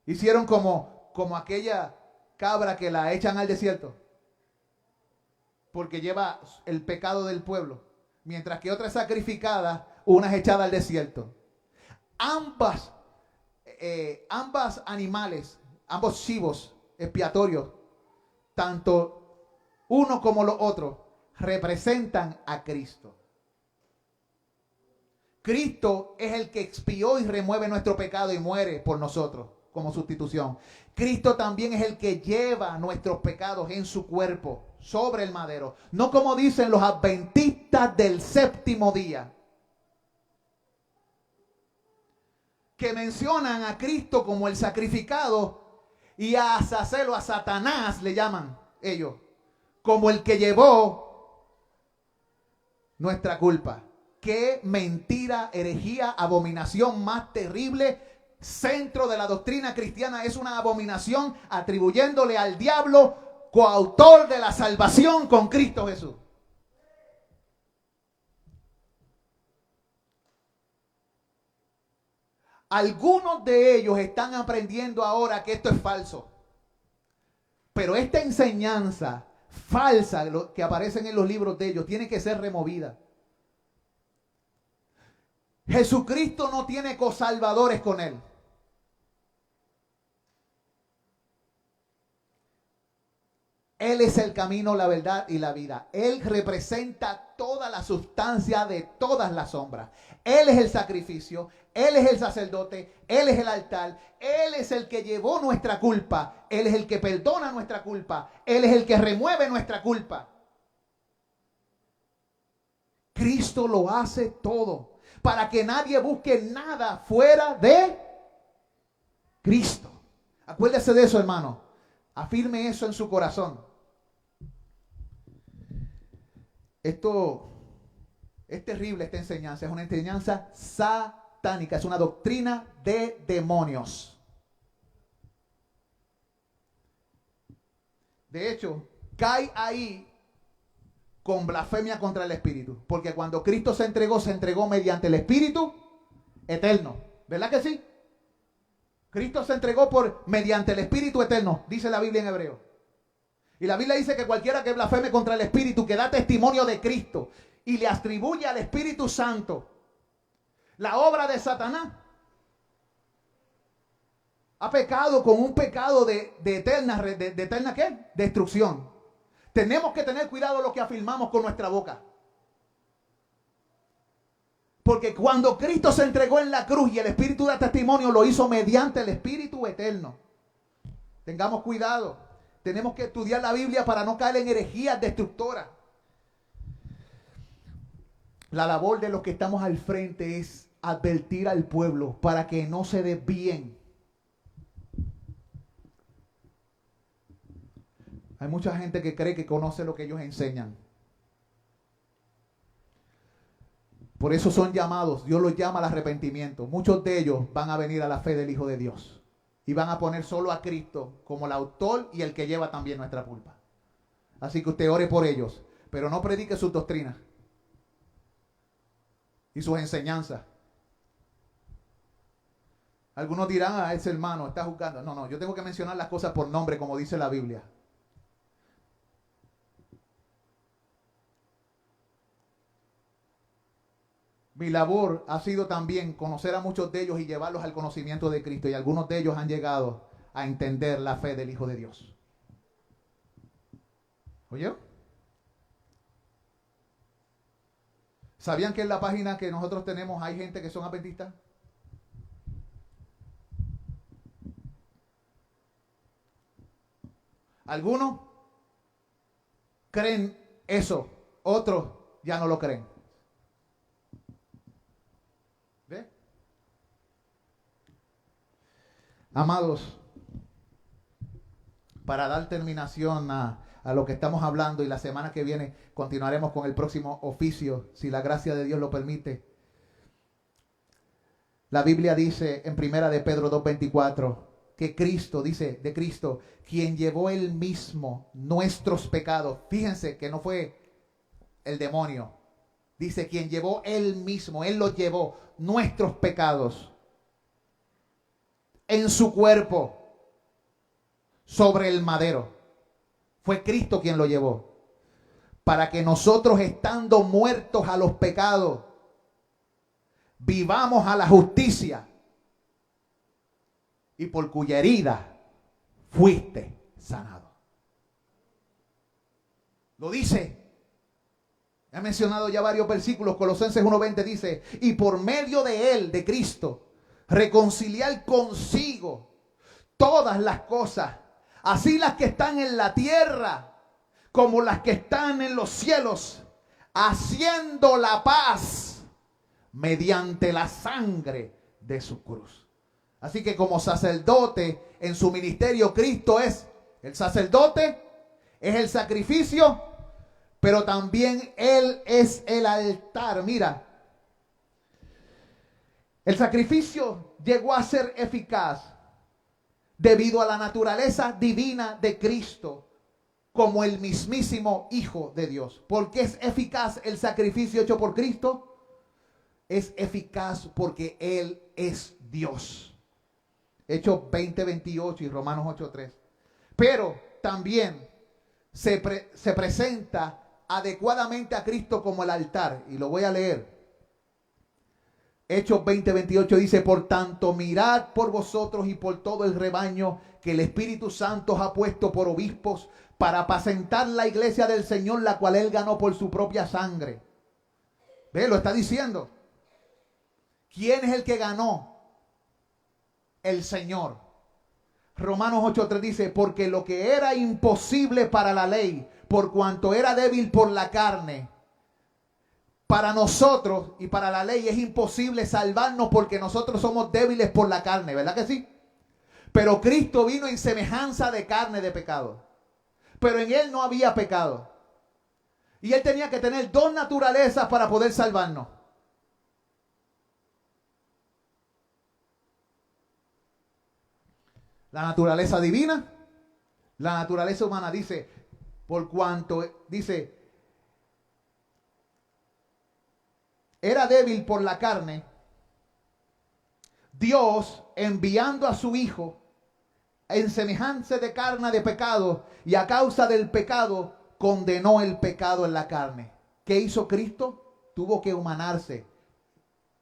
Hicieron como aquella cabra que la echan al desierto, porque lleva el pecado del pueblo. Mientras que otra es sacrificada, una es echada al desierto. Ambas animales, ambos chivos expiatorios, tanto uno como los otros, representan a Cristo. Cristo es el que expió y remueve nuestro pecado y muere por nosotros como sustitución. Cristo también es el que lleva nuestros pecados en su cuerpo sobre el madero. No como dicen los adventistas del séptimo día, que mencionan a Cristo como el sacrificado y a Azazel o a Satanás le llaman ellos, como el que llevó nuestra culpa. Qué mentira, herejía, abominación más terrible. Centro de la doctrina cristiana es una abominación, atribuyéndole al diablo coautor de la salvación con Cristo Jesús. Algunos de ellos están aprendiendo ahora que esto es falso. Pero esta enseñanza falsa que aparece en los libros de ellos tiene que ser removida. Jesucristo no tiene cosalvadores con él. Él es el camino, la verdad y la vida. Él representa toda la sustancia de todas las sombras. Él es el sacrificio, Él es el sacerdote, Él es el altar, Él es el que llevó nuestra culpa, Él es el que perdona nuestra culpa, Él es el que remueve nuestra culpa. Cristo lo hace todo para que nadie busque nada fuera de Cristo. Acuérdese de eso, hermano. Afirme eso en su corazón. Esto es terrible, esta enseñanza. Es una enseñanza satánica. Es una doctrina de demonios. De hecho, cae ahí con blasfemia contra el Espíritu. Porque cuando Cristo se entregó mediante el Espíritu eterno. ¿Verdad que sí? Cristo se entregó mediante el Espíritu eterno, dice la Biblia en hebreo. Y la Biblia dice que cualquiera que blasfeme contra el Espíritu, que da testimonio de Cristo y le atribuye al Espíritu Santo la obra de Satanás, ha pecado con un pecado de eterna ¿qué? Destrucción. Tenemos que tener cuidado lo que afirmamos con nuestra boca. Porque cuando Cristo se entregó en la cruz y el Espíritu da testimonio, lo hizo mediante el Espíritu eterno. Tengamos cuidado. Tenemos que estudiar la Biblia para no caer en herejías destructoras. La labor de los que estamos al frente es advertir al pueblo para que no se desvíen. Hay mucha gente que cree que conoce lo que ellos enseñan. Por eso son llamados, Dios los llama al arrepentimiento. Muchos de ellos van a venir a la fe del Hijo de Dios. Y van a poner solo a Cristo como el autor y el que lleva también nuestra culpa. Así que usted ore por ellos, pero no predique sus doctrinas y sus enseñanzas. Algunos dirán, ese hermano está juzgando. No, yo tengo que mencionar las cosas por nombre como dice la Biblia. Mi labor ha sido también conocer a muchos de ellos y llevarlos al conocimiento de Cristo. Y algunos de ellos han llegado a entender la fe del Hijo de Dios. ¿Oye? ¿Sabían que en la página que nosotros tenemos hay gente que son adventistas? Algunos creen eso, otros ya no lo creen. ¿Ve? Amados, para dar terminación a lo que estamos hablando y la semana que viene continuaremos con el próximo oficio, si la gracia de Dios lo permite. La Biblia dice en primera de Pedro 2:24 que Cristo, dice de Cristo, quien llevó él mismo nuestros pecados. Fíjense que no fue el demonio. Dice quien llevó él mismo, él los llevó, nuestros pecados en su cuerpo sobre el madero. Fue Cristo quien lo llevó. Para que nosotros, estando muertos a los pecados, vivamos a la justicia. Y por cuya herida fuiste sanado. Lo dice He mencionado ya varios versículos. Colosenses 1:20 dice, y por medio de él, de Cristo, reconciliar consigo todas las cosas, así las que están en la tierra como las que están en los cielos, haciendo la paz mediante la sangre de su cruz. Así que como sacerdote en su ministerio, Cristo es el sacerdote, es el sacrificio, pero también Él es el altar. Mira, el sacrificio llegó a ser eficaz debido a la naturaleza divina de Cristo como el mismísimo Hijo de Dios. ¿Por qué es eficaz el sacrificio hecho por Cristo? Es eficaz porque Él es Dios. Hechos 20:28 y Romanos 8:3. Pero también se presenta adecuadamente a Cristo como el altar. Y lo voy a leer. Hechos 20:28 dice, por tanto, mirad por vosotros y por todo el rebaño que el Espíritu Santo os ha puesto por obispos para apacentar la iglesia del Señor, la cual Él ganó por su propia sangre. ¿Ve? Lo está diciendo. ¿Quién es el que ganó? El Señor. Romanos 8:3 dice, porque lo que era imposible para la ley, por cuanto era débil por la carne, para nosotros y para la ley es imposible salvarnos porque nosotros somos débiles por la carne, ¿verdad que sí? Pero Cristo vino en semejanza de carne de pecado. Pero en Él no había pecado. Y Él tenía que tener dos naturalezas para poder salvarnos. La naturaleza divina, la naturaleza humana. Dice, por cuanto, dice, era débil por la carne, Dios enviando a su Hijo en semejanza de carne de pecado, y a causa del pecado condenó el pecado en la carne. ¿Qué hizo Cristo? Tuvo que humanarse.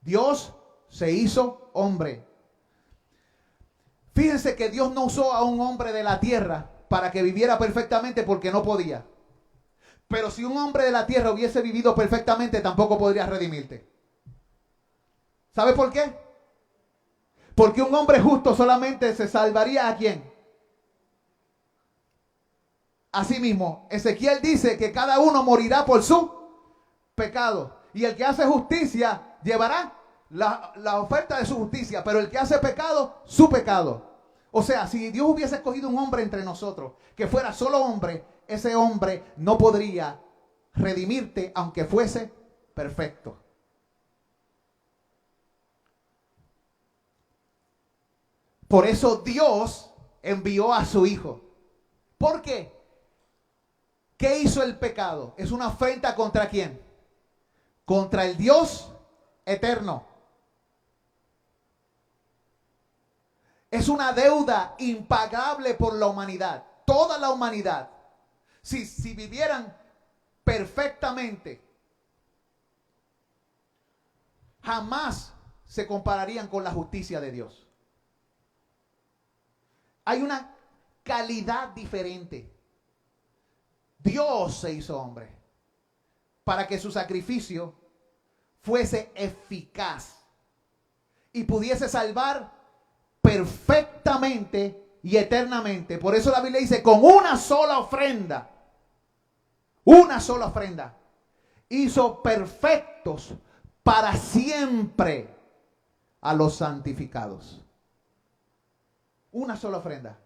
Dios se hizo hombre. Fíjense que Dios no usó a un hombre de la tierra para que viviera perfectamente porque no podía. Pero si un hombre de la tierra hubiese vivido perfectamente, tampoco podría redimirte. ¿Sabe por qué? Porque un hombre justo solamente se salvaría ¿a quién? Asimismo, Ezequiel dice que cada uno morirá por su pecado. Y el que hace justicia llevará la oferta de su justicia, pero el que hace pecado, su pecado. O sea, si Dios hubiese escogido un hombre entre nosotros, que fuera solo hombre, ese hombre no podría redimirte aunque fuese perfecto. Por eso Dios envió a su Hijo. ¿Por qué? ¿Qué hizo el pecado? Es una afrenta ¿contra quién? Contra el Dios eterno. Es una deuda impagable por la humanidad. Toda la humanidad. Si vivieran perfectamente, jamás se compararían con la justicia de Dios. Hay una calidad diferente. Dios se hizo hombre para que su sacrificio fuese eficaz y pudiese salvar perfectamente y eternamente. Por eso la Biblia dice, con una sola ofrenda, hizo perfectos para siempre a los santificados. Una sola ofrenda.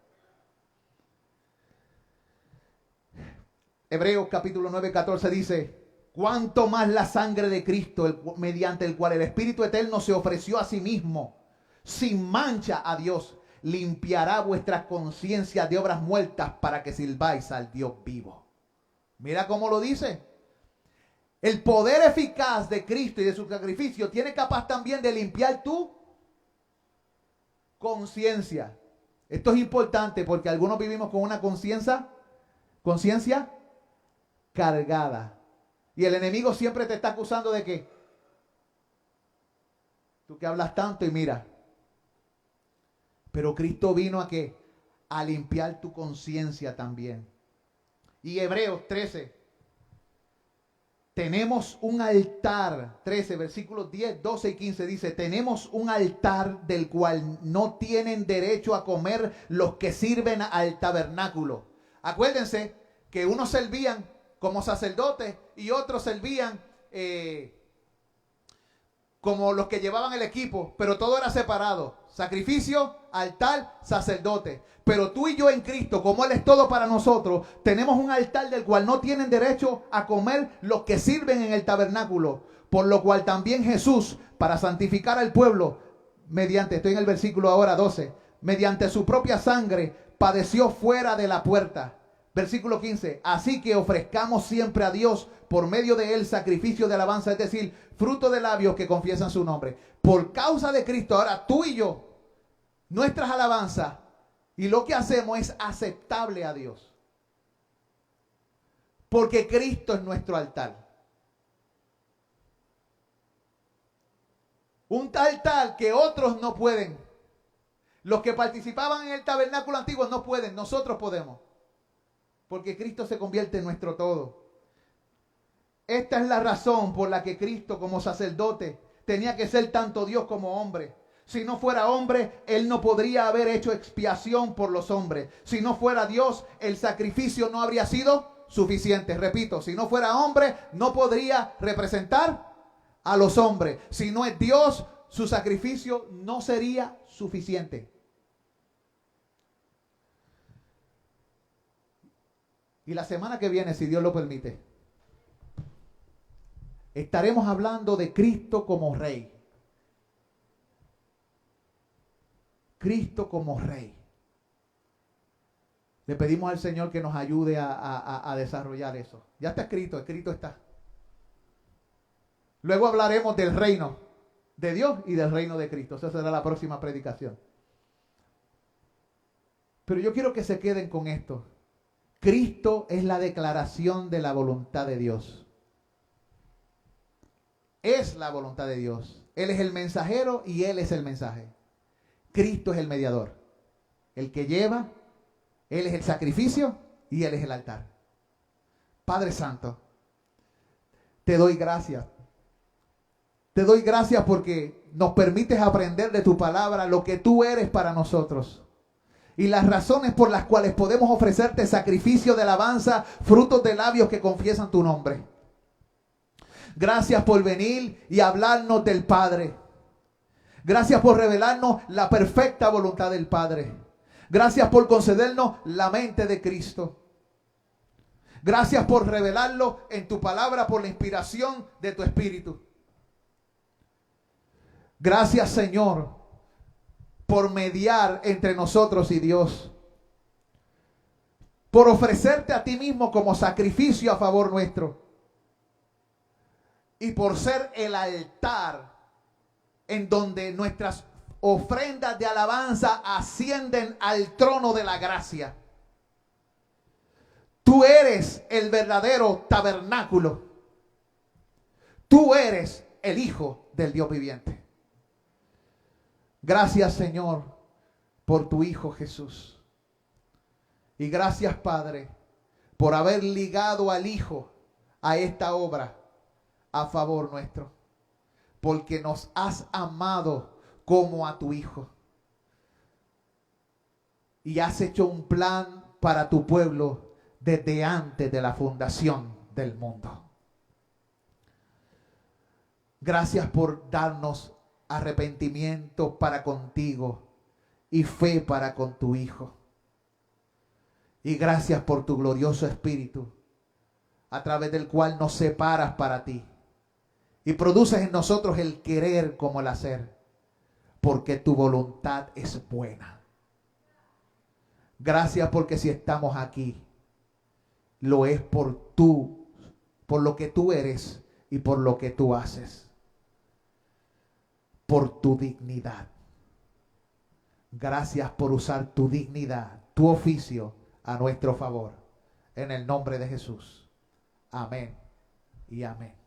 Hebreos capítulo 9:14 dice, cuánto más la sangre de Cristo, mediante el cual el Espíritu Eterno se ofreció a sí mismo, sin mancha a Dios, limpiará vuestras conciencias de obras muertas para que sirváis al Dios vivo. Mira cómo lo dice. El poder eficaz de Cristo y de su sacrificio tiene capaz también de limpiar tu conciencia. Esto es importante porque algunos vivimos con una conciencia cargada. Y el enemigo siempre te está acusando de que tú que hablas tanto y mira. Pero Cristo vino a ¿qué? A limpiar tu conciencia también. Y Hebreos 13, Tenemos un altar, 13, versículos 10, 12 y 15 dice, tenemos un altar del cual no tienen derecho a comer los que sirven al tabernáculo. Acuérdense que unos servían como sacerdotes y otros servían como los que llevaban el equipo, pero todo era separado. Sacrificio, altar, sacerdote. Pero tú y yo en Cristo, como Él es todo para nosotros, tenemos un altar del cual no tienen derecho a comer los que sirven en el tabernáculo. Por lo cual también Jesús, para santificar al pueblo, mediante, estoy en el versículo ahora 12, mediante su propia sangre, padeció fuera de la puerta. Versículo 15, así que ofrezcamos siempre a Dios por medio de Él sacrificio de alabanza, es decir, fruto de labios que confiesan su nombre. Por causa de Cristo, ahora tú y yo, nuestras alabanzas y lo que hacemos es aceptable a Dios. Porque Cristo es nuestro altar. Un altar que otros no pueden. Los que participaban en el tabernáculo antiguo no pueden, nosotros podemos. Porque Cristo se convierte en nuestro todo. Esta es la razón por la que Cristo como sacerdote tenía que ser tanto Dios como hombre. Si no fuera hombre, Él no podría haber hecho expiación por los hombres. Si no fuera Dios, el sacrificio no habría sido suficiente. Repito, si no fuera hombre, no podría representar a los hombres. Si no es Dios, su sacrificio no sería suficiente. Y la semana que viene, si Dios lo permite, estaremos hablando de Cristo como Rey. Cristo como Rey. Le pedimos al Señor que nos ayude a desarrollar eso. Ya está escrito está. Luego hablaremos del reino de Dios y del reino de Cristo. Esa será la próxima predicación. Pero yo quiero que se queden con esto. Cristo es la declaración de la voluntad de Dios. Es la voluntad de Dios. Él es el mensajero y Él es el mensaje. Cristo es el mediador. El que lleva, Él es el sacrificio y Él es el altar. Padre Santo, te doy gracias. Te doy gracias porque nos permites aprender de tu palabra lo que tú eres para nosotros. Y las razones por las cuales podemos ofrecerte sacrificio de alabanza, frutos de labios que confiesan tu nombre. Gracias por venir y hablarnos del Padre. Gracias por revelarnos la perfecta voluntad del Padre. Gracias por concedernos la mente de Cristo. Gracias por revelarlo en tu palabra por la inspiración de tu Espíritu. Gracias, Señor, por mediar entre nosotros y Dios. Por ofrecerte a ti mismo como sacrificio a favor nuestro. Y por ser el altar en donde nuestras ofrendas de alabanza ascienden al trono de la gracia. Tú eres el verdadero tabernáculo. Tú eres el Hijo del Dios viviente. Gracias, Señor, por tu Hijo Jesús. Y gracias, Padre, por haber ligado al Hijo a esta obra a favor nuestro. Porque nos has amado como a tu Hijo. Y has hecho un plan para tu pueblo desde antes de la fundación del mundo. Gracias por darnos arrepentimiento para contigo y fe para con tu Hijo. Y gracias por tu glorioso Espíritu, a través del cual nos separas para ti. Y produces en nosotros el querer como el hacer. Porque tu voluntad es buena. Gracias porque si estamos aquí, lo es por lo que tú eres y por lo que tú haces. Por tu dignidad. Gracias por usar tu dignidad, tu oficio a nuestro favor. En el nombre de Jesús. Amén y amén.